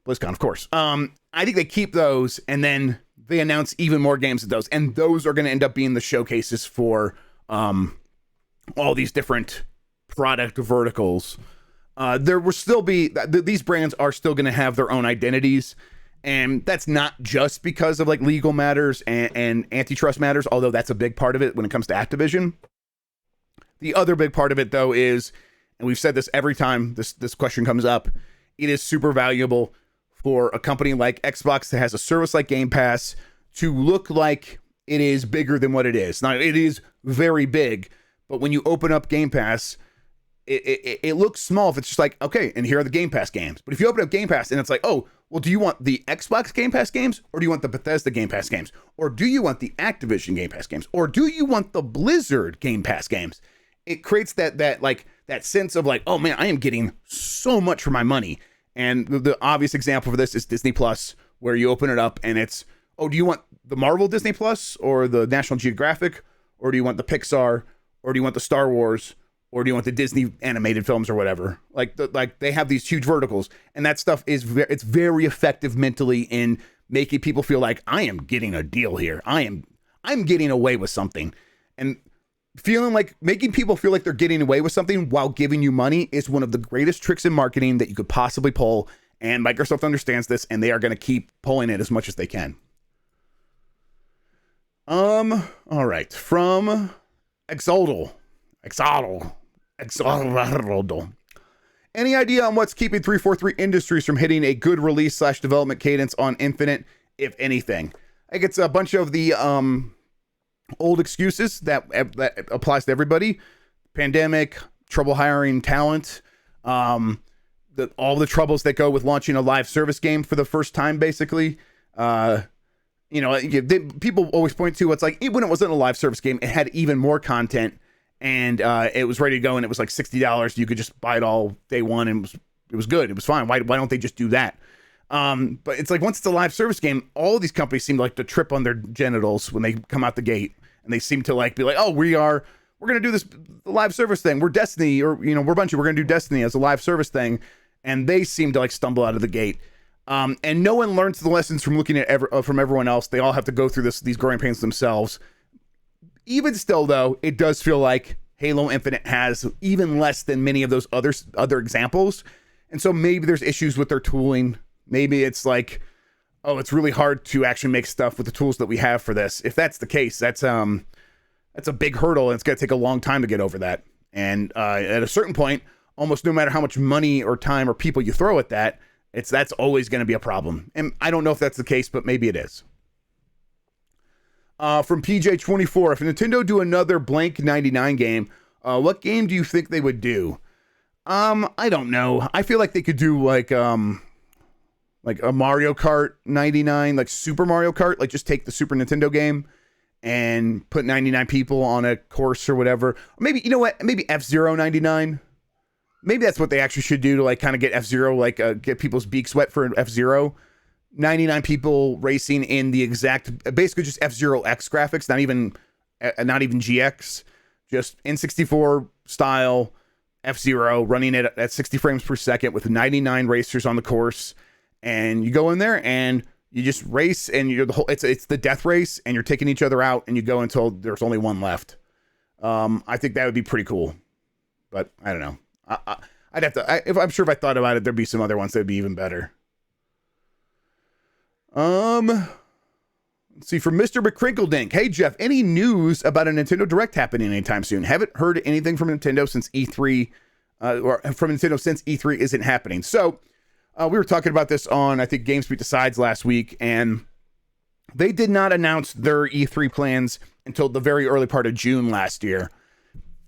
[SPEAKER 1] of course. I think they keep those, and then they announce even more games of those, and those are going to end up being the showcases for all these different product verticals. There will still be these brands are still going to have their own identities, and that's not just because of like legal matters and antitrust matters, although that's a big part of it when it comes to Activision. The other big part of it, though, is, and we've said this every time this question comes up, it is super valuable for a company like Xbox that has a service like Game Pass to look like it is bigger than what it is. Now, it is very big, but when you open up Game Pass, it looks small if it's just like, okay, and here are the Game Pass games. But if you open up Game Pass and it's like, oh, well, do you want the Xbox Game Pass games, or do you want the Bethesda Game Pass games, or do you want the Activision Game Pass games, or do you want the Blizzard Game Pass games? It creates that sense of like, oh man, I am getting so much for my money. And the obvious example for this is Disney Plus, where you open it up and it's, oh, do you want the Marvel Disney Plus, or the National Geographic, or do you want the Pixar, or do you want the Star Wars, or do you want the Disney animated films or whatever? Like they have these huge verticals, and that stuff it's very effective mentally in making people feel like I am getting a deal here. I'm getting away with something, and feeling like making people feel like they're getting away with something while giving you money is one of the greatest tricks in marketing that you could possibly pull. And Microsoft understands this, and they are going to keep pulling it as much as they can. All right, from Exodal. Any idea on what's keeping 343 Industries from hitting a good release/development cadence on Infinite, if anything? I think it's a bunch of the old excuses that applies to everybody. Pandemic, trouble hiring talent, all the troubles that go with launching a live service game for the first time, basically. People always point to, it's like, when it wasn't a live service game, it had even more content, and it was ready to go, and it was like $60. You could just buy it all day one, and it was good. It was fine. Why don't they just do that? But it's like, once it's a live service game, all of these companies seem like to trip on their genitals when they come out the gate, and they seem to like be like, oh, we're going to do this live service thing. We're Destiny, or, we're Bungie. We're going to do Destiny as a live service thing. And they seem to like stumble out of the gate. And no one learns the lessons from looking at from everyone else. They all have to go through these growing pains themselves. Even still, though, it does feel like Halo Infinite has even less than many of those other examples. And so maybe there's issues with their tooling. Maybe it's like, oh, it's really hard to actually make stuff with the tools that we have for this. If that's the case, that's a big hurdle, and it's going to take a long time to get over that. And at a certain point, almost no matter how much money or time or people you throw at that, that's always going to be a problem. And I don't know if that's the case, but maybe it is. From PJ24, if Nintendo do another blank 99 game, what game do you think they would do? I don't know. I feel like they could do like a Mario Kart 99, like Super Mario Kart, like just take the Super Nintendo game and put 99 people on a course or whatever. Or maybe, you know what? Maybe F-Zero 99. Maybe that's what they actually should do to like kind of get F-Zero, like get people's beaks wet for F-Zero. 99 people racing in the exact, basically just F-Zero X graphics, not even GX, just N64 style F-Zero running it at 60 frames per second with 99 racers on the course. And you go in there and you just race, and it's the death race, and you're taking each other out, and you go until there's only one left. I think that would be pretty cool, but I don't know. I'd have to. I'm sure if I thought about it, there'd be some other ones that'd be even better. Let's see, from Mr. McCrinkledink. Hey Jeff, any news about a Nintendo Direct happening anytime soon? Haven't heard anything from Nintendo since E3, or from Nintendo since E3 isn't happening. So we were talking about this on, I think, GameSpeak Decides last week, and they did not announce their E3 plans until the very early part of June last year.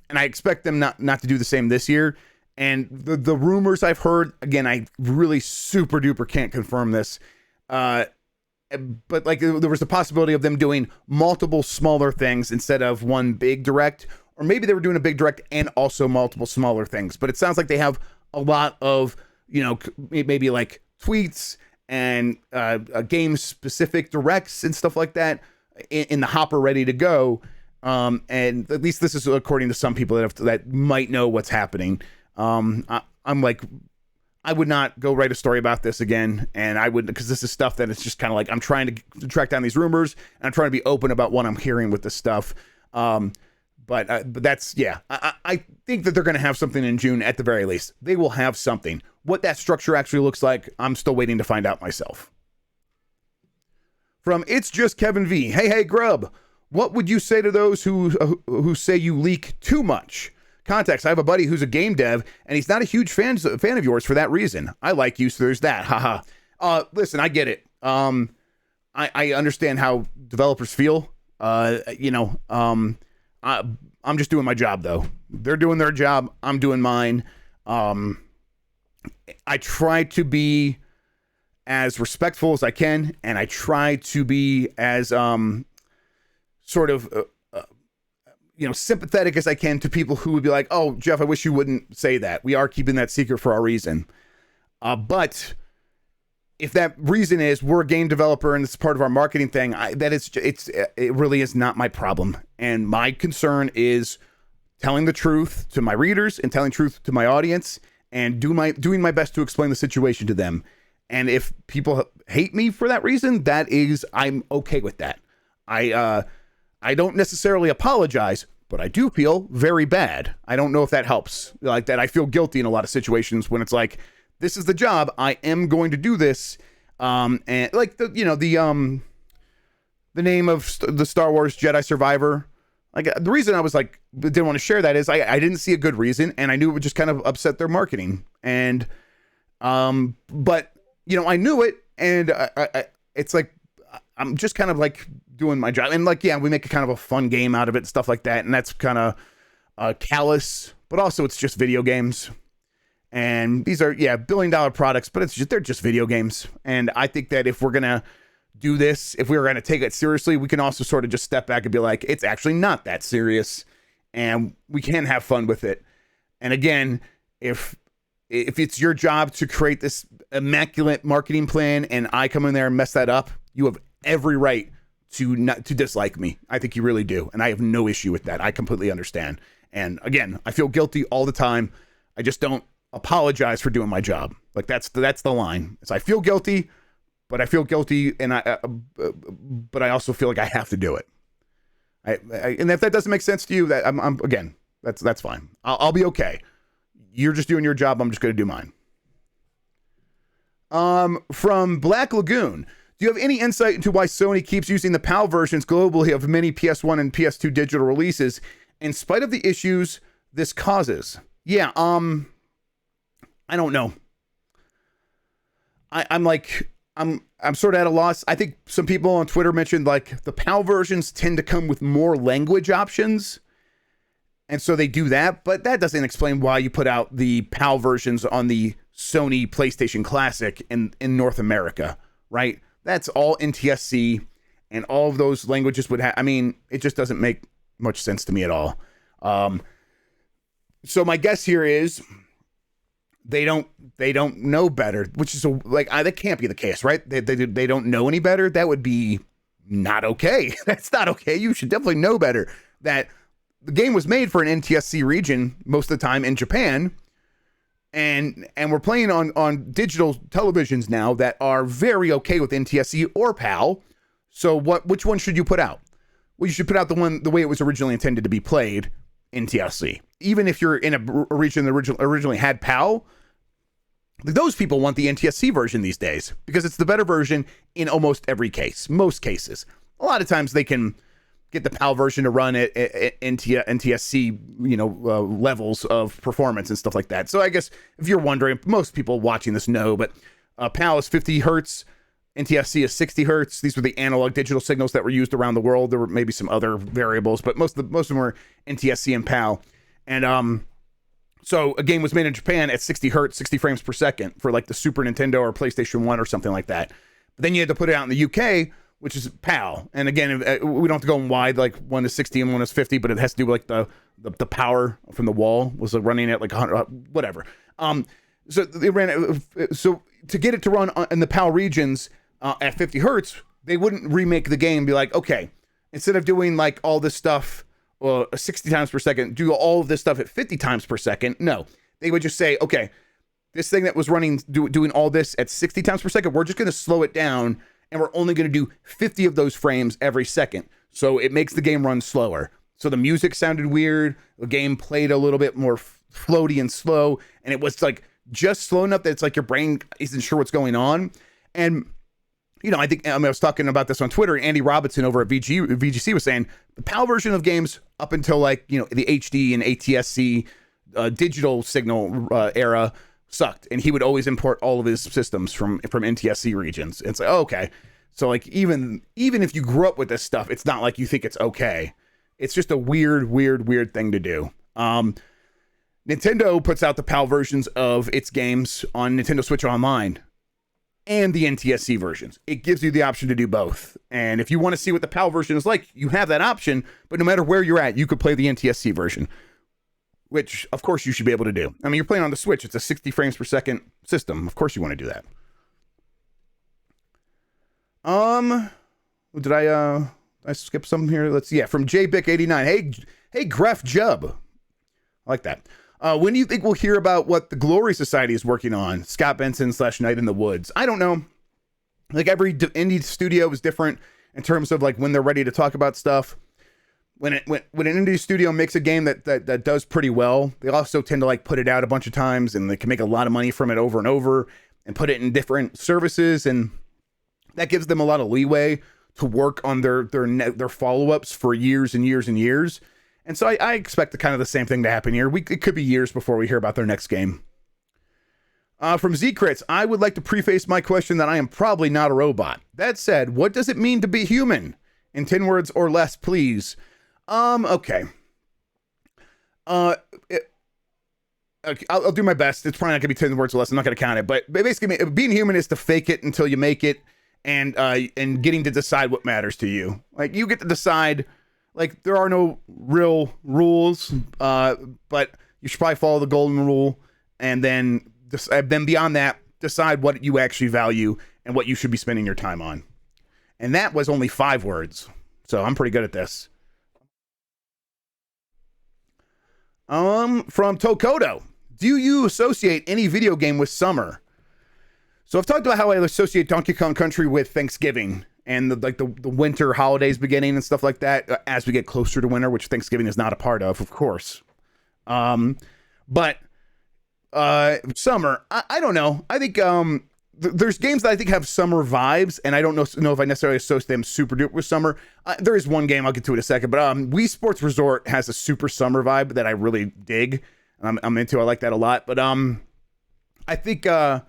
[SPEAKER 1] And I expect them not to do the same this year. And the rumors I've heard, again, I really super duper can't confirm this. But like there was a possibility of them doing multiple smaller things instead of one big direct, or maybe they were doing a big direct and also multiple smaller things. But it sounds like they have a lot of, maybe like tweets and game specific directs and stuff like that in the hopper ready to go. And at least this is according to some people that might know what's happening. I'm like, I would not go write a story about this again, and I would, because this is stuff that it's just kind of like, I'm trying to track down these rumors, and I'm trying to be open about what I'm hearing with this stuff. But that's, yeah, I think that they're going to have something in June at the very least. They will have something. What that structure actually looks like, I'm still waiting to find out myself. From It's Just Kevin V. Hey, Grubb. What would you say to those who say you leak too much? Context, I have a buddy who's a game dev, and he's not a huge fan of yours for that reason. I like you, so there's that. Haha. Listen, I get it. I understand how developers feel. I'm just doing my job, though. They're doing their job. I'm doing mine. I try to be as respectful as I can, and I try to be as sympathetic as I can to people who would be like, oh, Jeff, I wish you wouldn't say that. We are keeping that secret for a reason. But if that reason is we're a game developer and it's part of our marketing thing, it really is not my problem. And my concern is telling the truth to my readers and telling truth to my audience and doing my best to explain the situation to them. And if people hate me for that reason, I'm okay with that. I don't necessarily apologize, but I do feel very bad. I don't know if that helps. Like that, I feel guilty in a lot of situations when it's like, this is the job. I am going to do this. And like the name of the Star Wars Jedi Survivor. Like the reason I was like, didn't want to share that is I didn't see a good reason, and I knew it would just kind of upset their marketing. And, but I knew it, and it's like, I'm just kind of like doing my job. And like, yeah, we make a kind of a fun game out of it and stuff like that. And that's kind of callous, but also it's just video games. And these are, yeah, billion-dollar products, but they're just video games. And I think that if we're going to do this, if we were going to take it seriously, we can also sort of just step back and be like, it's actually not that serious. And we can have fun with it. And again, if it's your job to create this immaculate marketing plan and I come in there and mess that up, you have every right to dislike me. I think you really do. And I have no issue with that. I completely understand. And again, I feel guilty all the time. I just don't apologize for doing my job. Like that's the line. It's I feel guilty, but I feel guilty, and but I also feel like I have to do it. And if that doesn't make sense to you, that I'm again, that's fine. I'll be okay. You're just doing your job. I'm just going to do mine. From Black Lagoon, do you have any insight into why Sony keeps using the PAL versions globally of many PS1 and PS2 digital releases, in spite of the issues this causes? Yeah. I don't know. I'm sort of at a loss. I think some people on Twitter mentioned like the PAL versions tend to come with more language options. And so they do that, but that doesn't explain why you put out the PAL versions on the Sony PlayStation Classic in North America, right? That's all NTSC, and all of those languages would have, I mean, it just doesn't make much sense to me at all. So my guess here is they don't know better, which is that can't be the case, right? They don't know any better. That would be not okay. That's not okay. You should definitely know better. That the game was made for an NTSC region most of the time in Japan, and we're playing on digital televisions now that are very okay with NTSC or PAL. So which one should you put out? Well, you should put out the way it was originally intended to be played, NTSC. Even if you're in a region that originally had PAL, those people want the NTSC version these days because it's the better version in almost every case, most cases. A lot of times they can get the PAL version to run at NTSC, levels of performance and stuff like that. So I guess if you're wondering, most people watching this know, but PAL is 50 hertz, NTSC is 60 hertz. These were the analog digital signals that were used around the world. There were maybe some other variables, but most of them were NTSC and PAL. And so a game was made in Japan at 60 hertz, 60 frames per second for like the Super Nintendo or PlayStation 1 or something like that. But then you had to put it out in the UK, which is PAL. And again, we don't have to go in wide, like one is 60 and one is 50, but it has to do with like the power from the wall was running at like 100, whatever. So they ran. So to get it to run in the PAL regions at 50 hertz, they wouldn't remake the game and be like, okay, instead of doing like all this stuff 60 times per second, do all of this stuff at 50 times per second. No, they would just say, okay, this thing that was running, doing all this at 60 times per second, we're just going to slow it down, and we're only going to do 50 of those frames every second. So it makes the game run slower. So the music sounded weird. The game played a little bit more floaty and slow, and it was like just slow enough that it's like your brain isn't sure what's going on. And I think I was talking about this on Twitter, and Andy Robinson over at VGC was saying the PAL version of games up until like, the HD and ATSC digital signal era sucked. And he would always import all of his systems from NTSC regions. It's like, oh, okay. So like, even if you grew up with this stuff, it's not like you think it's okay. It's just a weird thing to do. Nintendo puts out the PAL versions of its games on Nintendo Switch Online and the NTSC versions. It gives you the option to do both. And if you want to see what the PAL version is like, you have that option, but no matter where you're at, you could play the NTSC version, which of course you should be able to do. I mean, you're playing on the Switch. It's a 60 frames per second system. Of course you want to do that. Did I skip something here? From JBick89. Hey, Gref Jub. I like that. When do you think we'll hear about what the Glory Society is working on? Scott Benson / Night in the Woods. I don't know. Like every indie studio is different in terms of like when they're ready to talk about stuff. When an indie studio makes a game that does pretty well, they also tend to like put it out a bunch of times, and they can make a lot of money from it over and over and put it in different services, and that gives them a lot of leeway to work on their follow-ups for years and years and years. And so I expect the same thing to happen here. It could be years before we hear about their next game. From Zcrits, I would like to preface my question that I am probably not a robot. That said, what does it mean to be human? In 10 words or less, please. Okay. I'll do my best. It's probably not gonna be 10 words or less. I'm not gonna count it, but basically, being human is to fake it until you make it, and getting to decide what matters to you. Like, you get to decide. Like, there are no real rules, but you should probably follow the golden rule, and then beyond that, decide what you actually value and what you should be spending your time on. And that was only 5 words, so I'm pretty good at this. From Tokoto, do you associate any video game with summer? So I've talked about how I associate Donkey Kong Country with Thanksgiving and the winter holidays beginning and stuff like that as we get closer to winter, which Thanksgiving is not a part of course. But summer, I don't know. I think there's games that I think have summer vibes, and I don't know if I necessarily associate them super duper with summer. There is one game, I'll get to it in a second, but Wii Sports Resort has a super summer vibe that I really dig. I'm into. I like that a lot. But I think The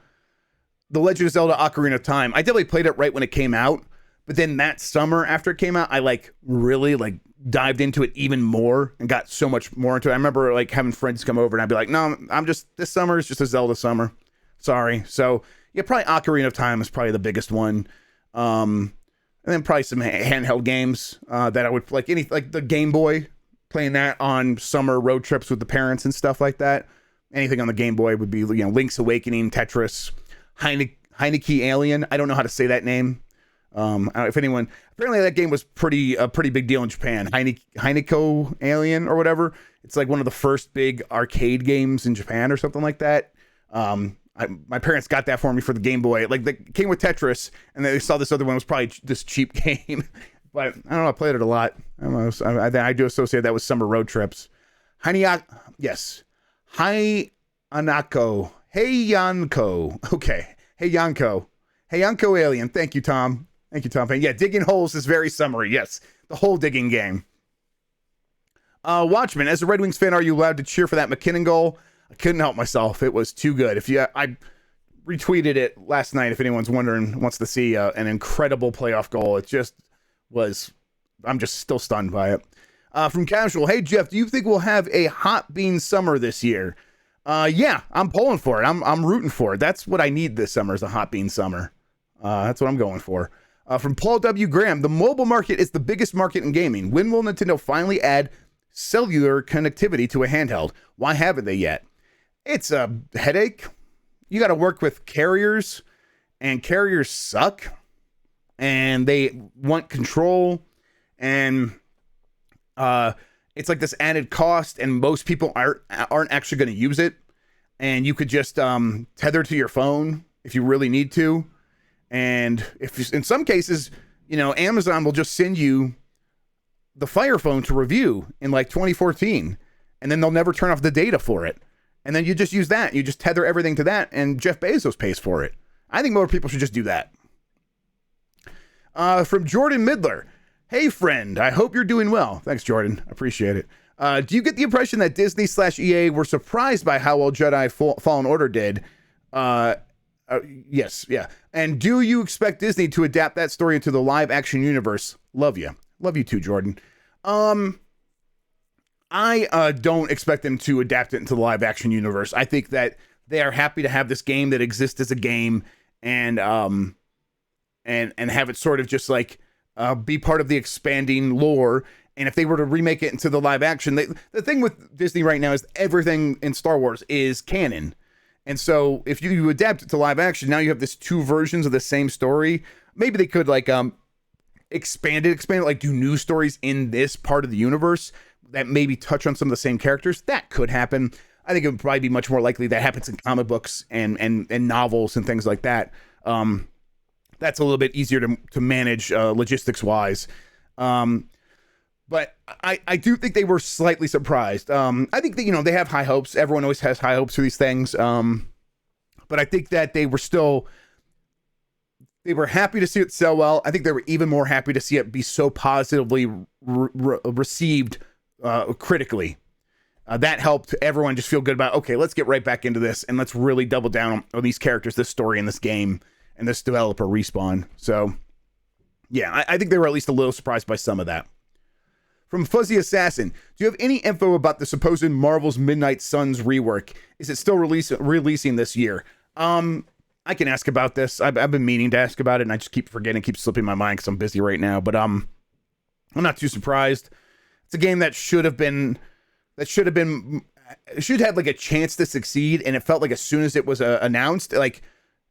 [SPEAKER 1] Legend of Zelda Ocarina of Time, I definitely played it right when it came out, but then that summer after it came out, I really dived into it even more and got so much more into it. I remember having friends come over and I'd be like, no, this summer is just a Zelda summer. Sorry. So yeah, probably Ocarina of Time is probably the biggest one. And then probably some handheld games that I would like the Game Boy, playing that on summer road trips with the parents and stuff like that. Anything on the Game Boy would be, Link's Awakening, Tetris, Heineke Alien. I don't know how to say that name. If anyone, apparently that game was a pretty big deal in Japan. Heineko Alien or whatever. It's like one of the first big arcade games in Japan or something like that. My parents got that for me for the Game Boy. Like, they came with Tetris, and they saw this other one was probably this cheap game. But I don't know. I played it a lot. I do associate that with summer road trips. Yes. Hayanako. Heyanko. Okay. Heyanko Alien. Thank you, Tom. Yeah, digging holes is very summery. Yes. The whole digging game. Watchmen, as a Red Wings fan, are you allowed to cheer for that McKinnon goal? I couldn't help myself. It was too good. I retweeted it last night. If anyone's wondering, wants to see an incredible playoff goal. It just was. I'm just still stunned by it. From Casual, hey Jeff, do you think we'll have a hot bean summer this year? Yeah, I'm pulling for it. I'm rooting for it. That's what I need this summer, is a hot bean summer. That's what I'm going for. From Paul W. Graham, the mobile market is the biggest market in gaming. When will Nintendo finally add cellular connectivity to a handheld? Why haven't they yet? It's a headache. You got to work with carriers, and carriers suck, and they want control, and it's like this added cost, and most people aren't actually going to use it. And you could just tether to your phone if you really need to. And if in some cases, Amazon will just send you the Fire Phone to review in 2014, and then they'll never turn off the data for it. And then you just use that. You just tether everything to that, and Jeff Bezos pays for it. I think more people should just do that. From Jordan Midler. Hey, friend. I hope you're doing well. Thanks, Jordan. I appreciate it. Do you get the impression that Disney/EA were surprised by how well Jedi Fallen Order did? Yes, yeah. And do you expect Disney to adapt that story into the live-action universe? Love you. Love you too, Jordan. I don't expect them to adapt it into the live-action universe. I think that they are happy to have this game that exists as a game, and have it sort of just be part of the expanding lore. And if they were to remake it into the live action, the thing with Disney right now is everything in Star Wars is canon. And so if you adapt it to live action, now you have this 2 versions of the same story. Maybe they could expand it, do new stories in this part of the universe that maybe touch on some of the same characters. That could happen. I think it would probably be much more likely that happens in comic books and novels and things like that. That's a little bit easier to manage logistics wise. But I do think they were slightly surprised. I think that, they have high hopes. Everyone always has high hopes for these things. But I think that they were happy to see it sell well. I think they were even more happy to see it be so positively received critically. That helped everyone just feel good about, okay, let's get right back into this, and let's really double down on these characters, this story, and this game, and this developer Respawn. So Yeah, I think they were at least a little surprised by some of that. From Fuzzy Assassin, do you have any info about the supposed Marvel's Midnight Suns rework? Is it still releasing this year? I can ask about this. I've been meaning to ask about it, and I just keep forgetting, keep slipping my mind because I'm busy right now. But I'm not too surprised. It's a game that should have had like a chance to succeed, and it felt like as soon as it was announced, like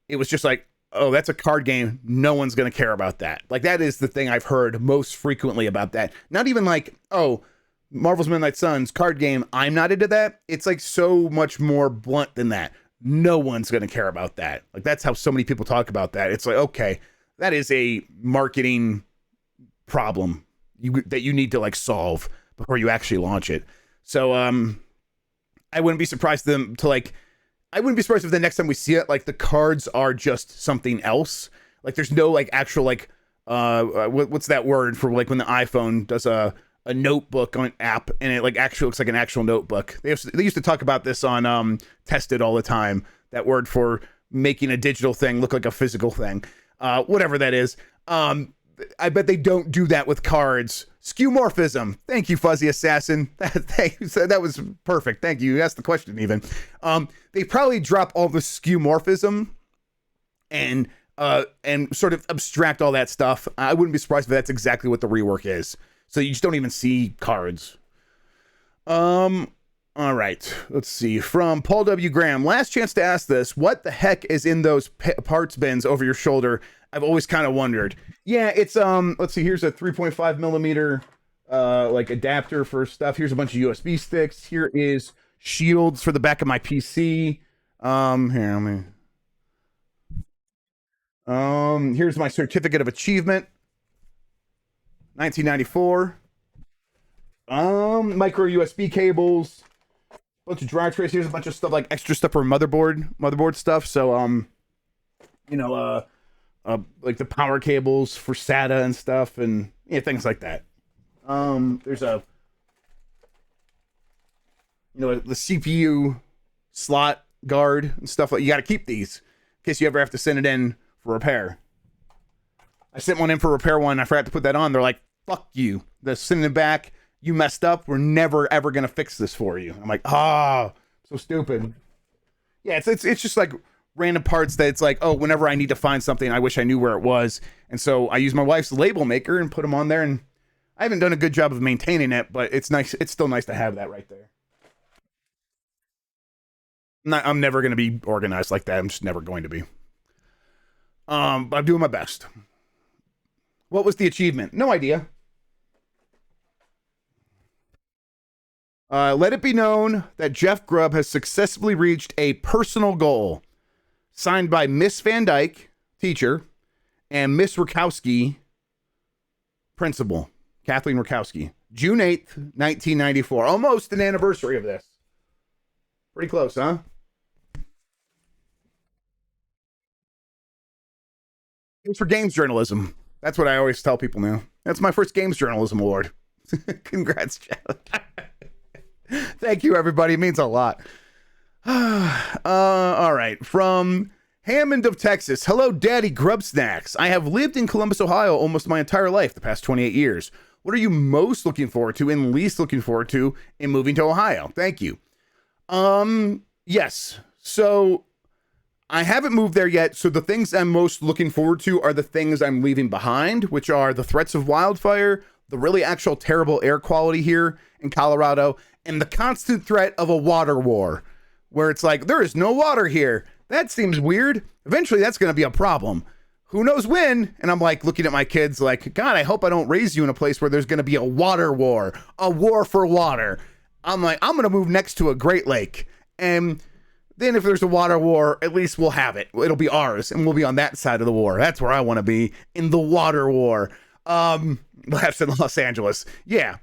[SPEAKER 1] it was just like, oh, that's a card game. No one's going to care about that. Like, that is the thing I've heard most frequently about that. Not even like, oh, Marvel's Midnight Suns card game, I'm not into that. It's like so much more blunt than that. No one's going to care about that. Like, that's how so many people talk about that. It's like, okay, that is a marketing problem that you need to like solve before you actually launch it. So, I wouldn't be surprised I wouldn't be surprised if the next time we see it, like the cards are just something else. Like there's no like actual like what's that word for like when the iPhone does a notebook on app and it like actually looks like an actual notebook. They used to talk about this on Tested all the time. That word for making a digital thing look like a physical thing. Whatever that is. I bet they don't do that with cards. Skeuomorphism. Thank you, Fuzzy Assassin. That was perfect. Thank you. You asked the question even. They probably drop all the skeuomorphism and sort of abstract all that stuff. I wouldn't be surprised if that's exactly what the rework is. So you just don't even see cards. All right. Let's see. From Paul W. Graham. Last chance to ask this. What the heck is in those parts bins over your shoulder? I've always kind of wondered. Yeah, it's let's see, here's a 3.5 millimeter like adapter for stuff. Here's a bunch of USB sticks. Here is shields for the back of my PC. Here, let me here's my certificate of achievement. 1994. Micro USB cables. Bunch of drive trays. Here's a bunch of stuff like extra stuff for motherboard stuff. So like the power cables for SATA and stuff, and things like that. There's the CPU slot guard and stuff like. You got to keep these in case you ever have to send it in for repair. I sent one in for repair one. I forgot to put that on. They're like, "Fuck you." They're sending it back. You messed up. We're never ever gonna fix this for you. I'm like, so stupid. Yeah, it's just like random parts that it's like, oh, whenever I need to find something, I wish I knew where it was. And so I use my wife's label maker and put them on there. And I haven't done a good job of maintaining it, but it's nice. It's still nice to have that right there. I'm never going to be organized like that. I'm just never going to be. But I'm doing my best. What was the achievement? No idea. Let it be known that Jeff Grubb has successfully reached a personal goal. Signed by Miss Van Dyke, teacher, and Miss Rakowski, principal. Kathleen Rakowski. June 8th, 1994. Almost an anniversary of this. Pretty close, huh? It was for games journalism. That's what I always tell people now. That's my first games journalism award. Congrats, Jeff. Thank you, everybody. It means a lot. All right. From Hammond of Texas. Hello, Daddy GrubbSnax. I have lived in Columbus, Ohio almost my entire life, the past 28 years. What are you most looking forward to and least looking forward to in moving to Ohio? Thank you. Yes. So I haven't moved there yet. So the things I'm most looking forward to are the things I'm leaving behind, which are the threats of wildfire, the really actual terrible air quality here in Colorado, and the constant threat of a water war, where it's like, there is no water here. That seems weird. Eventually, that's going to be a problem. Who knows when? And I'm like looking at my kids like, God, I hope I don't raise you in a place where there's going to be a water war, a war for water. I'm like, I'm going to move next to a Great Lake. And then if there's a water war, at least we'll have it. It'll be ours, and we'll be on that side of the war. That's where I want to be, in the water war. Perhaps in Los Angeles. Yeah.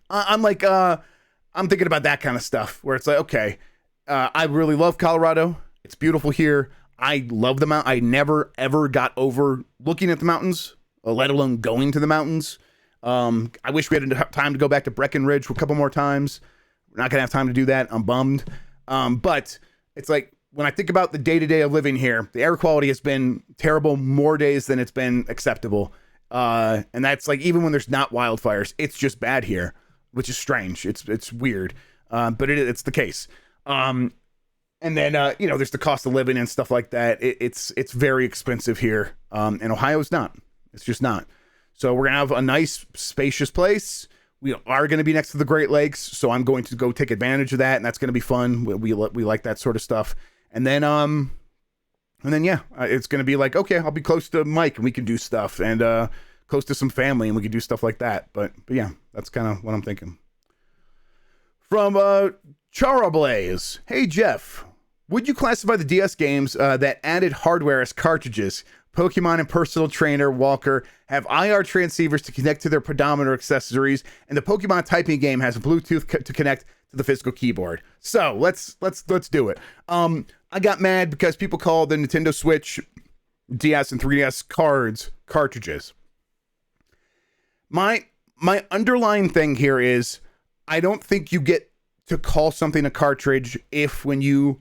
[SPEAKER 1] I'm like, I'm thinking about that kind of stuff where it's like, okay, I really love Colorado. It's beautiful here. I love the mountain. I never, ever got over looking at the mountains, let alone going to the mountains. I wish we had time to go back to Breckenridge a couple more times. We're not going to have time to do that. I'm bummed. But it's like, when I think about the day-to-day of living here, the air quality has been terrible more days than it's been acceptable. And that's like, even when there's not wildfires, it's just bad here, which is strange. It's weird. But it's the case. And then, there's the cost of living and stuff like that. It's very expensive here. And Ohio's not. It's just not. So we're going to have a nice, spacious place. We are going to be next to the Great Lakes, so I'm going to go take advantage of that, and that's going to be fun. We like that sort of stuff. And then it's going to be like, okay, I'll be close to Mike, and we can do stuff, and close to some family, and we can do stuff like that. But yeah, that's kind of what I'm thinking. From Charablaze, hey Jeff, would you classify the DS games that added hardware as cartridges? Pokemon and Personal Trainer Walker have IR transceivers to connect to their pedometer accessories, and the Pokemon typing game has a Bluetooth to connect to the physical keyboard. So let's do it. I got mad because people call the Nintendo Switch, DS, and 3DS cartridges. My underlying thing here is I don't think you get to call something a cartridge if when you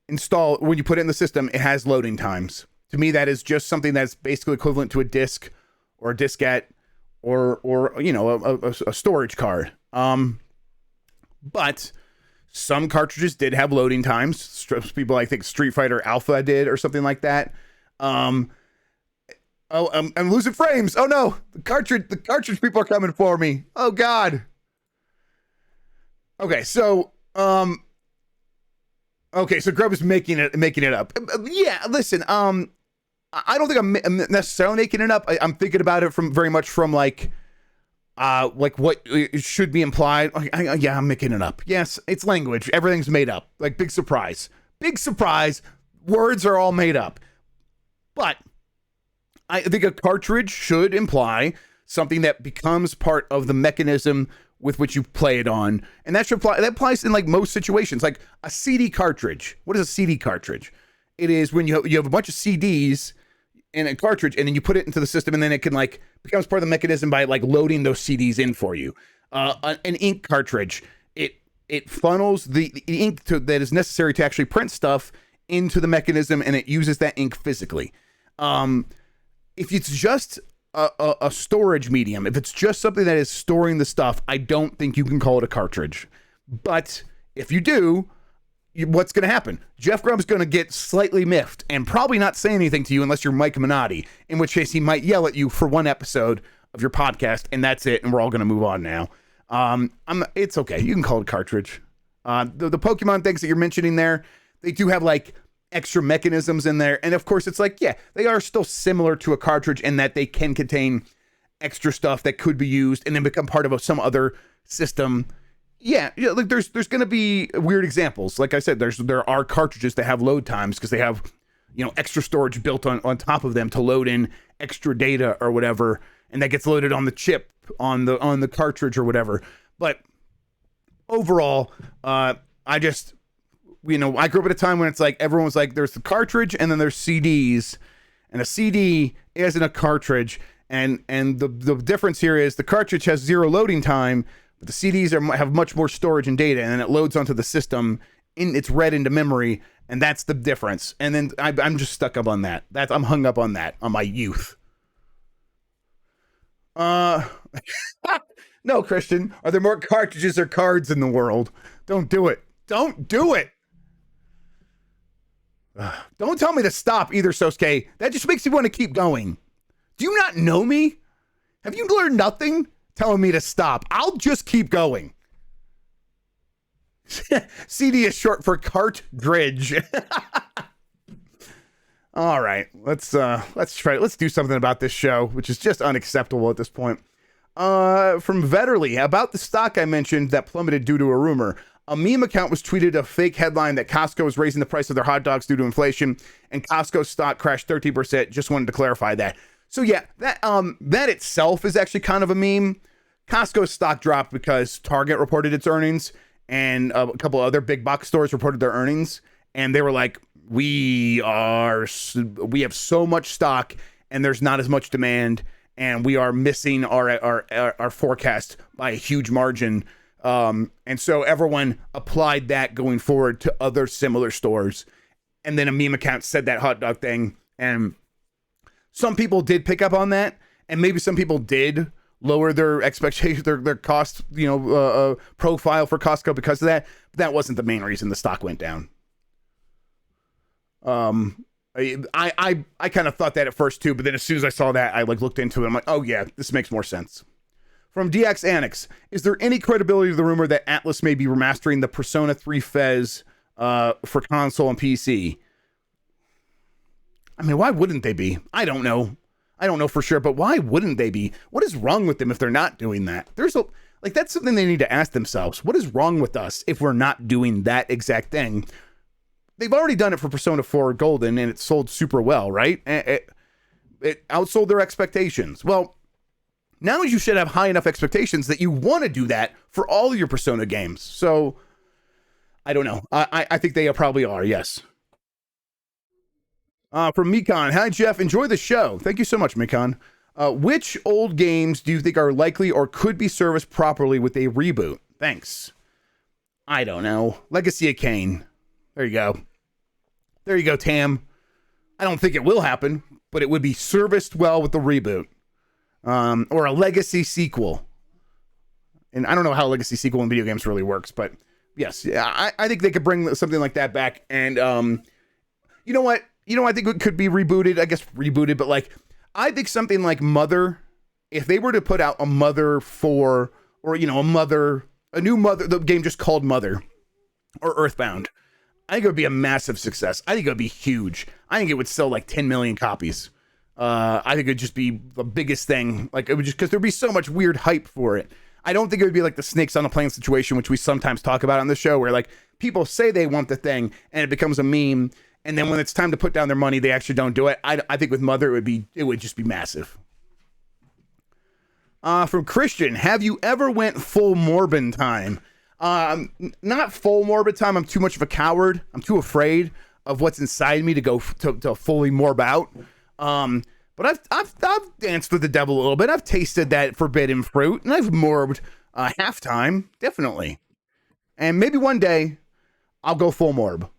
[SPEAKER 1] put it in the system, it has loading times. To me, that is just something that's basically equivalent to a disc or a diskette or a storage card. But some cartridges did have loading times. People, I think Street Fighter Alpha did or something like that. I'm losing frames. Oh no, the cartridge people are coming for me. Oh God. Okay, so Grubb is making it up. Yeah, listen, I don't think I'm necessarily making it up. I'm thinking about it very much from like what it should be implied. I'm making it up. Yes, it's language. Everything's made up. Like big surprise. Words are all made up. But I think a cartridge should imply something that becomes part of the mechanism with which you play it on. And that applies in like most situations. Like a CD cartridge. What is a CD cartridge? It is when you have a bunch of CDs in a cartridge, and then you put it into the system, and then it can like becomes part of the mechanism by like loading those CDs in for you. An ink cartridge, it funnels the ink that is necessary to actually print stuff into the mechanism, and it uses that ink physically. If it's just a storage medium, if it's just something that is storing the stuff, I don't think you can call it a cartridge. But if you do, what's going to happen? Jeff Grubb's going to get slightly miffed and probably not say anything to you unless you're Mike Minotti, in which case he might yell at you for one episode of your podcast, and that's it, and we're all going to move on now. It's okay. You can call it a cartridge. The Pokemon things that you're mentioning there, they do have like extra mechanisms in there, and of course it's like, yeah, they are still similar to a cartridge in that they can contain extra stuff that could be used and then become part of some other system. Yeah, like there's going to be weird examples. Like I said, there are cartridges that have load times because they have, extra storage built on top of them to load in extra data or whatever, and that gets loaded on the chip on the cartridge or whatever. But overall, I grew up at a time when it's like everyone was like, there's the cartridge and then there's CDs, and a CD isn't a cartridge, and the difference here is the cartridge has 0 loading time. But the CDs have much more storage and data, and then it loads onto the system. It's read into memory, and that's the difference. And then I'm just stuck up on that. I'm hung up on that, on my youth. No, Christian. Are there more cartridges or cards in the world? Don't do it. Don't do it. Don't tell me to stop either, Sosuke. That just makes me want to keep going. Do you not know me? Have you learned nothing? Telling me to stop. I'll just keep going. CD is short for cartridge. All right, let's try it. Let's do something about this show, which is just unacceptable at this point. From Vetterly, about the stock I mentioned that plummeted due to a rumor. A meme account was tweeted a fake headline that Costco is raising the price of their hot dogs due to inflation, and Costco's stock crashed 13%. Just wanted to clarify that. So yeah, that itself is actually kind of a meme. Costco's stock dropped because Target reported its earnings, and a couple other big box stores reported their earnings, and they were like, we have so much stock, and there's not as much demand, and we are missing our forecast by a huge margin. And so everyone applied that going forward to other similar stores, and then a meme account said that hot dog thing, and some people did pick up on that, And maybe some people did lower their expectations, their cost, profile for Costco because of that. But that wasn't the main reason the stock went down. I kind of thought that at first too, but then as soon as I saw that, I looked into it. I'm like, oh yeah, this makes more sense. From DX Annex, is there any credibility to the rumor that Atlas may be remastering the Persona 3 Fez for console and PC? I mean, why wouldn't they be? I don't know for sure, but why wouldn't they be? What is wrong with them if they're not doing that? That's something they need to ask themselves. What is wrong with us if we're not doing that exact thing? They've already done it for Persona 4 Golden, and it sold super well, right? It outsold their expectations. Well, now you should have high enough expectations that you want to do that for all of your Persona games. So, I don't know. I think they probably are, yes. From Mikon, hi Jeff, enjoy the show. Thank you so much, Mikon. Which old games do you think are likely or could be serviced properly with a reboot? Thanks. I don't know. Legacy of Kain. There you go. There you go, Tam. I don't think it will happen, but it would be serviced well with the reboot. Or a legacy sequel. And I don't know how a legacy sequel in video games really works, but yes, I think they could bring something like that back. And you know what? I think it could be rebooted. I guess rebooted, but I think something like Mother, if they were to put out a Mother 4, or a new Mother, the game just called Mother, or Earthbound, I think it would be a massive success. I think it would be huge. I think it would sell 10 million copies. I think it would just be the biggest thing. It would just, because there'd be so much weird hype for it. I don't think it would be like the snakes on a plane situation, which we sometimes talk about on the show, where people say they want the thing and it becomes a meme. And then when it's time to put down their money, they actually don't do it. I think with Mother, it would just be massive. From Christian, have you ever went full Morbin time? Not full morbid time. I'm too much of a coward. I'm too afraid of what's inside me to go to fully morb out. But I've danced with the devil a little bit. I've tasted that forbidden fruit, and I've morbed halftime, definitely. And maybe one day I'll go full morb.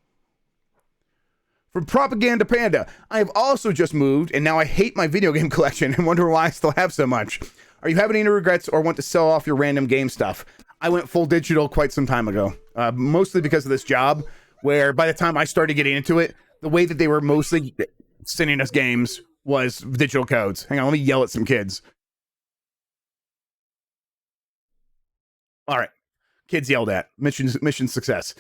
[SPEAKER 1] From Propaganda Panda, I have also just moved, and now I hate my video game collection and wonder why I still have so much. Are you having any regrets or want to sell off your random game stuff? I went full digital quite some time ago, mostly because of this job, where by the time I started getting into it, the way that they were mostly sending us games was digital codes. Hang on, let me yell at some kids. All right, kids yelled at. Mission success.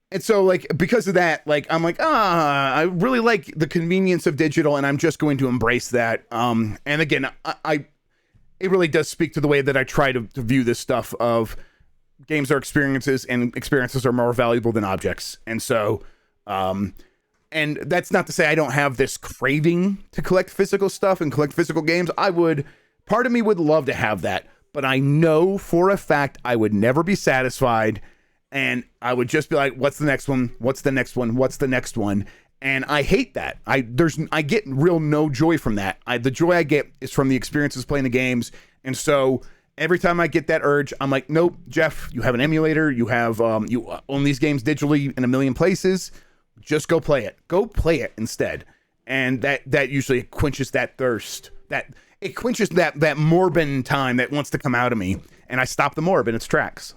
[SPEAKER 1] And so, because of that, I'm I really like the convenience of digital, and I'm just going to embrace that. And again, it really does speak to the way that I try to view this stuff of games are experiences, and experiences are more valuable than objects. And so, and that's not to say I don't have this craving to collect physical stuff and collect physical games. Part of me would love to have that, but I know for a fact I would never be satisfied. And I would just be like, what's the next one? What's the next one? What's the next one? And I hate that. I get real no joy from that. The joy I get is from the experiences playing the games. And so every time I get that urge, I'm like, nope, Jeff, you have an emulator. You have, you own these games digitally in a million places. Just go play it. Go play it instead. And that usually quenches that thirst. It quenches that Morbin time that wants to come out of me. And I stop the morb in its tracks.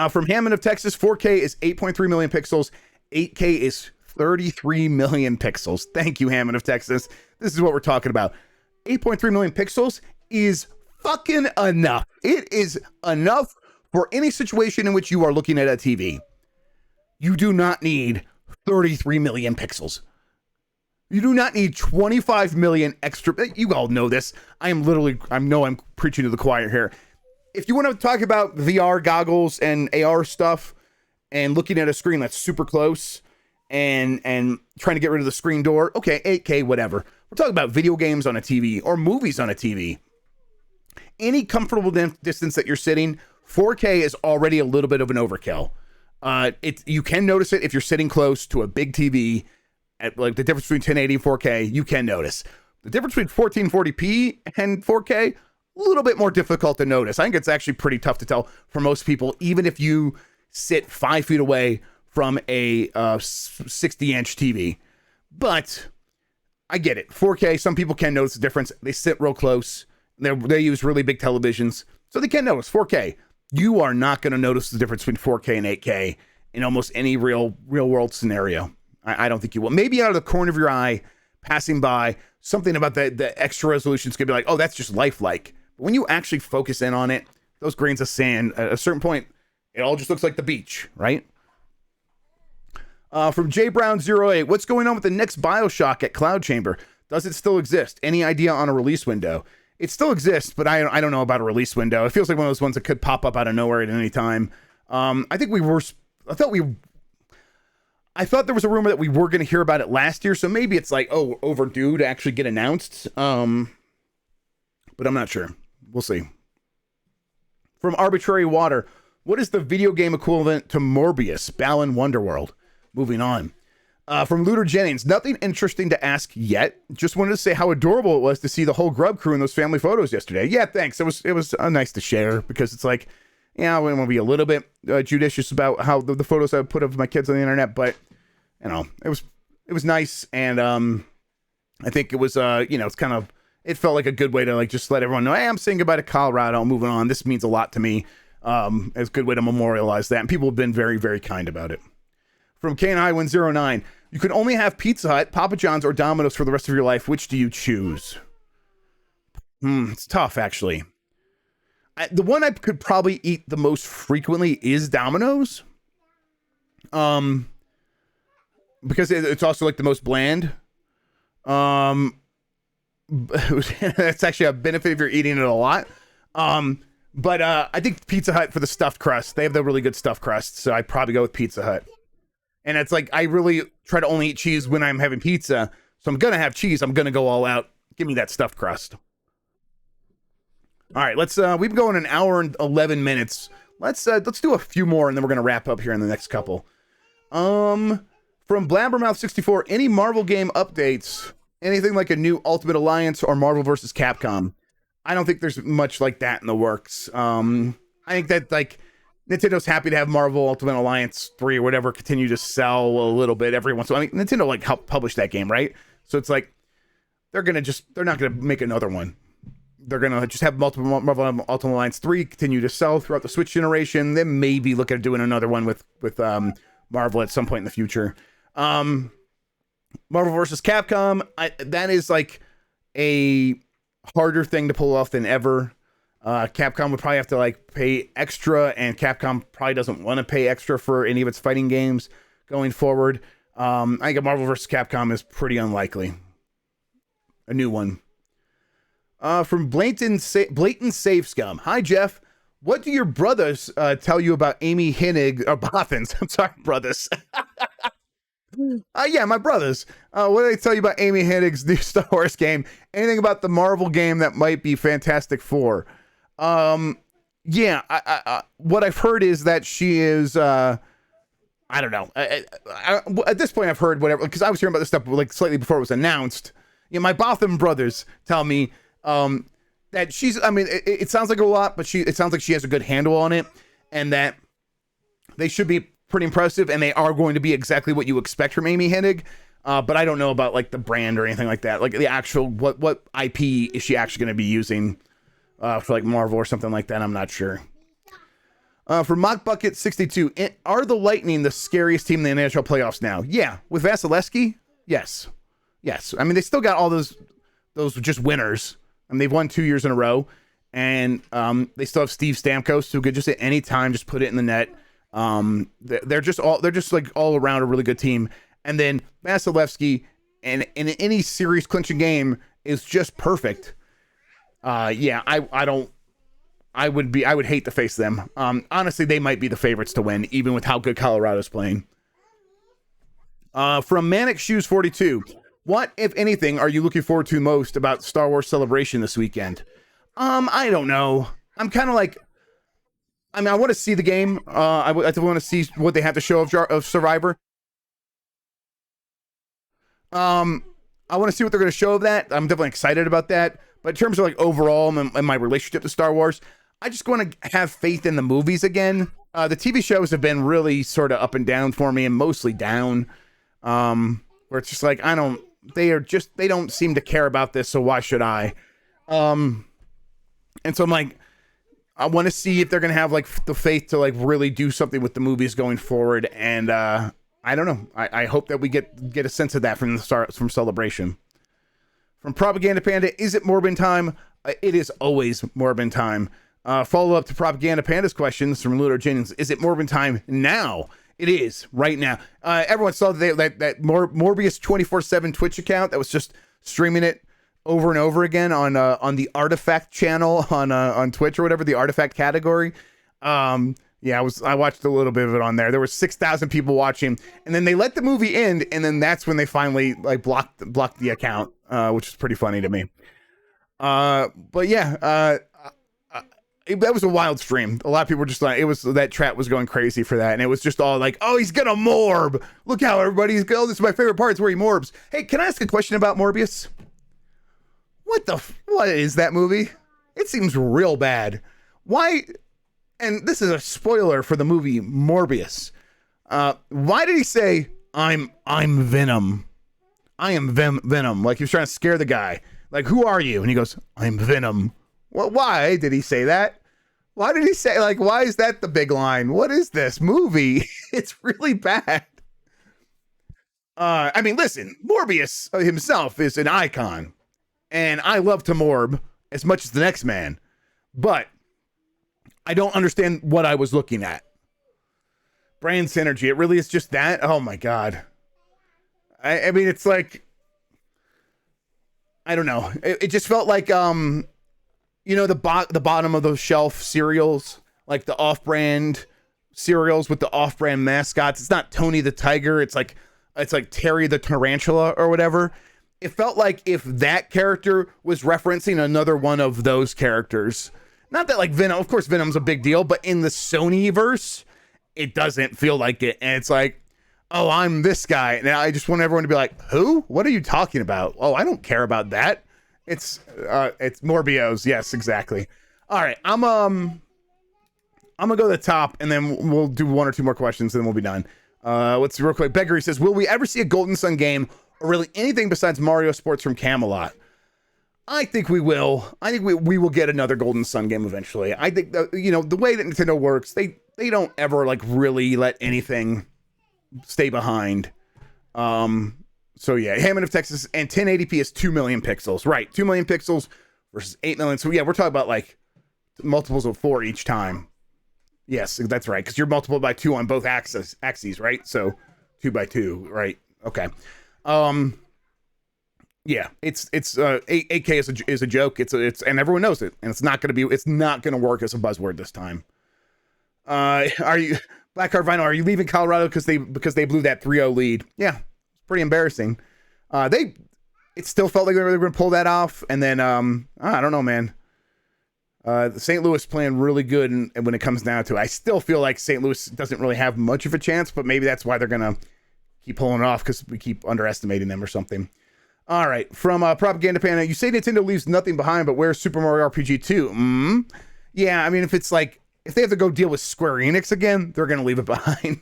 [SPEAKER 1] From Hammond of Texas, 4K is 8.3 million pixels. 8K is 33 million pixels. Thank you, Hammond of Texas. This is what we're talking about. 8.3 million pixels is fucking enough. It is enough for any situation in which you are looking at a TV. You do not need 33 million pixels. You do not need 25 million extra. You all know this. I know I'm preaching to the choir here. If you want to talk about VR goggles and AR stuff and looking at a screen that's super close and trying to get rid of the screen door, okay, 8K, whatever. We're talking about video games on a TV or movies on a TV. Any comfortable distance that you're sitting, 4K is already a little bit of an overkill. You can notice it if you're sitting close to a big TV. At the difference between 1080 and 4K, you can notice. The difference between 1440p and 4K, a little bit more difficult to notice. I think it's actually pretty tough to tell for most people, even if you sit 5 feet away from a 60-inch TV. But I get it. 4K, some people can notice the difference. They sit real close. They use really big televisions, so they can notice. 4K, you are not going to notice the difference between 4K and 8K in almost any real world scenario. I don't think you will. Maybe out of the corner of your eye, passing by, something about the extra resolution is going to be like, oh, that's just lifelike. But when you actually focus in on it, those grains of sand, at a certain point, it all just looks like the beach, right? From JBrown08, what's going on with the next BioShock at Cloud Chamber? Does it still exist? Any idea on a release window? It still exists, but I don't know about a release window. It feels like one of those ones that could pop up out of nowhere at any time. I thought there was a rumor that we were going to hear about it last year, so maybe it's like, oh, overdue to actually get announced. But I'm not sure. We'll see. From Arbitrary Water, what is the video game equivalent to Morbius, Balan Wonderworld? Moving on. From Looter Jennings, nothing interesting to ask yet. Just wanted to say how adorable it was to see the whole Grubb crew in those family photos yesterday. Yeah, thanks. It was nice to share, because it's like, yeah, I want to be a little bit judicious about how the photos I put of my kids on the internet, but you know, it was nice, and I think it was it's kind of, it felt like a good way to like just let everyone know, hey, I'm saying goodbye to Colorado, I'm moving on. This means a lot to me. It's a good way to memorialize that, and people have been very, very kind about it. From KNI109, you can only have Pizza Hut, Papa John's, or Domino's for the rest of your life. Which do you choose? It's tough, actually. The one I could probably eat the most frequently is Domino's. Because it's also like the most bland. That's actually a benefit if you're eating it a lot. But I think Pizza Hut for the stuffed crust. They have the really good stuffed crust, so I'd probably go with Pizza Hut. And it's like, I really try to only eat cheese when I'm having pizza. So I'm going to have cheese. I'm going to go all out. Give me that stuffed crust. All right, we've been going an hour and 11 minutes. Let's do a few more, and then we're going to wrap up here in the next couple. From Blabbermouth64, any Marvel game updates? Anything like a new Ultimate Alliance or Marvel vs. Capcom? I don't think there's much like that in the works. I think that like Nintendo's happy to have Marvel Ultimate Alliance 3 or whatever continue to sell a little bit every once in a while. I mean, Nintendo like helped publish that game, right? So it's like they're not gonna make another one. They're gonna just have multiple Marvel Ultimate Alliance 3 continue to sell throughout the Switch generation. Then maybe look at doing another one with Marvel at some point in the future. Marvel vs. Capcom, that is like a harder thing to pull off than ever. Capcom would probably have to like pay extra, and Capcom probably doesn't want to pay extra for any of its fighting games going forward. I think a Marvel vs. Capcom is pretty unlikely. A new one. From Blatant Save Scum. Hi, Jeff. What do your brothers tell you about Amy Hennig or Boffins? I'm sorry, brothers. Yeah, my brothers. What do they tell you about Amy Hennig's new Star Wars game? Anything about the Marvel game that might be Fantastic Four? Yeah, what I've heard is that she is, I don't know. At this point, I've heard whatever, because I was hearing about this stuff like slightly before it was announced. Yeah, my Botham brothers tell me that she's, I mean, it sounds like a lot, but it sounds like she has a good handle on it, and that they should be pretty impressive, and they are going to be exactly what you expect from Amy Hennig. But I don't know about like the brand or anything like that. Like the actual, what IP is she actually going to be using for like Marvel or something like that? I'm not sure. For Mock Bucket 62, are the Lightning the scariest team in the NHL playoffs now? Yeah, with Vasilevsky, yes. I mean, they still got all those just winners. I mean, they've won 2 years in a row, and they still have Steve Stamkos, who could just at any time just put it in the net. They're just like all around a really good team. And then Vasilevsky, and in any series clinching game, is just perfect. Yeah, I would hate to face them. Honestly, they might be the favorites to win, even with how good Colorado's playing. From Manic Shoes 42, what, if anything, are you looking forward to most about Star Wars Celebration this weekend? I don't know. I'm kind of like, I mean, I want to see the game. I want to see what they have to show of Survivor. I want to see what they're going to show of that. I'm definitely excited about that. But in terms of like overall and my relationship to Star Wars, I just want to have faith in the movies again. The TV shows have been really sort of up and down for me, and mostly down. Where it's just like, I don't they don't seem to care about this, so why should I? And so I'm like, I want to see if they're going to have like the faith to like really do something with the movies going forward. And I don't know. I hope that we get a sense of that from the start, from Celebration. From Propaganda Panda, is it Morbin time? It is always Morbin time. Follow up to Propaganda Panda's questions from Ludo Jennings. Is it Morbin time now? It is right now. Everyone saw that Morbius 24/7 Twitch account that was just streaming it over and over again on the Artifact channel on Twitch or whatever, the Artifact category. Yeah, I watched a little bit of it on there. There were 6,000 people watching, and then they let the movie end, and then that's when they finally like blocked the account, which is pretty funny to me. But yeah, that was a wild stream. A lot of people were just like, that chat was going crazy for that, and it was just all like, oh, he's gonna morb. Look how everybody's go. This is my favorite part. It's where he morbs. Hey, can I ask a question about Morbius? What is that movie? It seems real bad. Why? And this is a spoiler for the movie Morbius. Why did he say, I'm Venom? I am Venom. Like he was trying to scare the guy. Like, who are you? And he goes, I'm Venom. Well, why did he say that? Why did he say, like, why is that the big line? What is this movie? It's really bad. I mean, listen, Morbius himself is an icon. And I love to morb as much as the next man. But I don't understand what I was looking at. Brain synergy. It really is just that? Oh my God. I mean, it's like, I don't know. It just felt like, the bottom of those shelf cereals, like the off-brand cereals with the off-brand mascots. It's not Tony the Tiger. It's like Terry the Tarantula or whatever. It felt like if that character was referencing another one of those characters. Not that like Venom, of course Venom's a big deal, but in the Sony verse, it doesn't feel like it. And it's like, oh, I'm this guy. And I just want everyone to be like, who? What are you talking about? Oh, I don't care about that. It's Morbios. Yes, exactly. All right. I'm gonna go to the top and then we'll do one or two more questions and then we'll be done. Let's see real quick. Beggery says, will we ever see a Golden Sun game or really anything besides Mario Sports from Camelot? I think we will. I think we will get another Golden Sun game eventually. I think the way that Nintendo works, they don't ever like really let anything stay behind. So yeah, Hammond of Texas, and 1080p is 2 million pixels. Right, 2 million pixels versus 8 million. So yeah, we're talking about like multiples of 4 each time. Yes, that's right, because you're multiplied by 2 on both axes, right? So 2 by 2, right? Okay. Yeah, it's 8K is a joke. It's and everyone knows it, and it's not gonna work as a buzzword this time. Are you Blackheart Vinyl? Are you leaving Colorado because they blew that 3-0 lead? Yeah, it's pretty embarrassing. It still felt like they were going to pull that off, and then I don't know, man. The St. Louis playing really good, and when it comes down to it, I still feel like St. Louis doesn't really have much of a chance, but maybe that's why they're gonna keep pulling it off because we keep underestimating them or something. All right, from Propaganda Panda, you say Nintendo leaves nothing behind, but where's Super Mario RPG 2? Yeah, I mean, if they have to go deal with Square Enix again, they're going to leave it behind.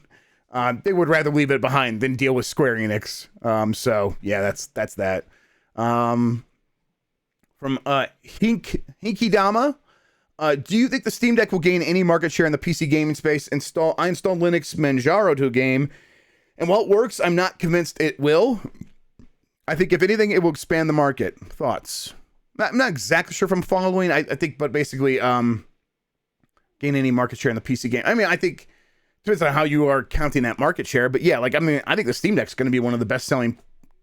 [SPEAKER 1] They would rather leave it behind than deal with Square Enix. So yeah, that's that. From Hinky Dama, do you think the Steam Deck will gain any market share in the PC gaming space? I installed Linux Manjaro to a game, and while it works, I'm not convinced it will. I think if anything, it will expand the market. Thoughts? I'm not exactly sure if I'm following. I think, but basically, gain any market share in the PC game. I mean, I think it depends on how you are counting that market share. But yeah, like, I mean, I think the Steam Deck is going to be one of the best selling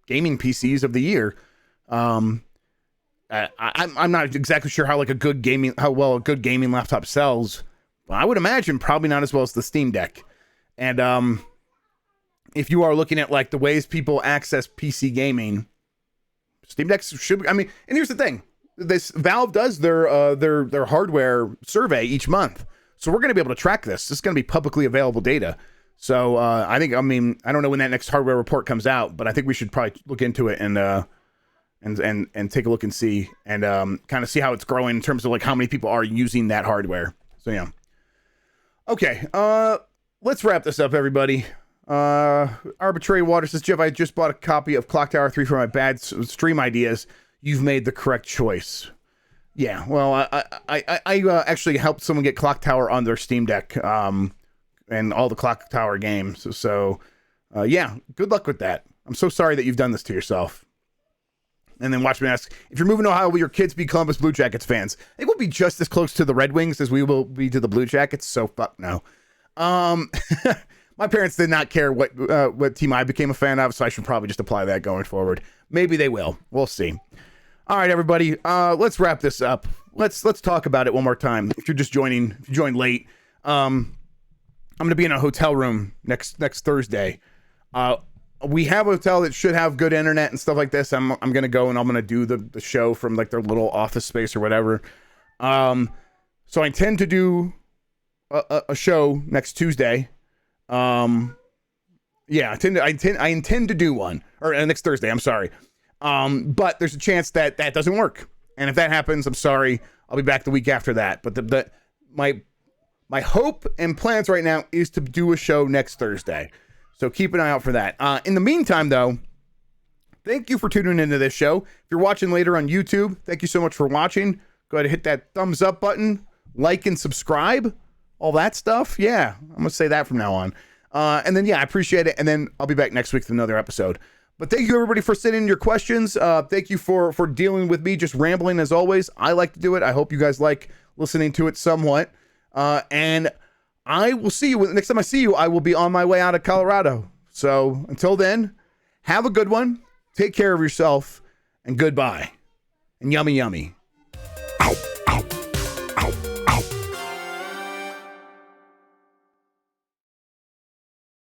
[SPEAKER 1] gaming PCs of the year. I'm not exactly sure how well a good gaming laptop sells. But I would imagine probably not as well as the Steam Deck. And if you are looking at like the ways people access PC gaming, Steam Decks should. I mean, and here's the thing: Valve does their hardware survey each month, so we're going to be able to track this. This is going to be publicly available data. So I don't know when that next hardware report comes out, but I think we should probably look into it and take a look and see and kind of see how it's growing in terms of like how many people are using that hardware. So yeah. Okay, let's wrap this up, everybody. Arbitrary Water says, Jeff, I just bought a copy of Clock Tower 3 for my bad stream ideas. You've made the correct choice. Yeah, well, I actually helped someone get Clock Tower on their Steam Deck, and all the Clock Tower games. So, yeah, good luck with that. I'm so sorry that you've done this to yourself. And then Watchman asks, if you're moving to Ohio, will your kids be Columbus Blue Jackets fans? They will be just as close to the Red Wings as we will be to the Blue Jackets, so fuck no. My parents did not care what team I became a fan of, so I should probably just apply that going forward. Maybe they will. We'll see. All right, everybody, let's wrap this up. Let's talk about it one more time. If you're just joining, if you joined late, I'm going to be in a hotel room next Thursday. We have a hotel that should have good internet and stuff like this. I'm going to go and I'm going to do the show from like their little office space or whatever. So I intend to do a show next Tuesday. Yeah, I intend to do one, or next Thursday. I'm sorry. But there's a chance that doesn't work. And if that happens, I'm sorry. I'll be back the week after that. But my hope and plans right now is to do a show next Thursday. So keep an eye out for that. In the meantime, though, thank you for tuning into this show. If you're watching later on YouTube, thank you so much for watching. Go ahead and hit that thumbs up button, like and subscribe, all that stuff. Yeah, I'm going to say that from now on. And then, yeah, I appreciate it. And then I'll be back next week with another episode. But thank you, everybody, for sending in your questions. Thank you for dealing with me just rambling, as always. I like to do it. I hope you guys like listening to it somewhat. And I will see you. Next time I see you, I will be on my way out of Colorado. So until then, have a good one. Take care of yourself. And goodbye. And yummy, yummy.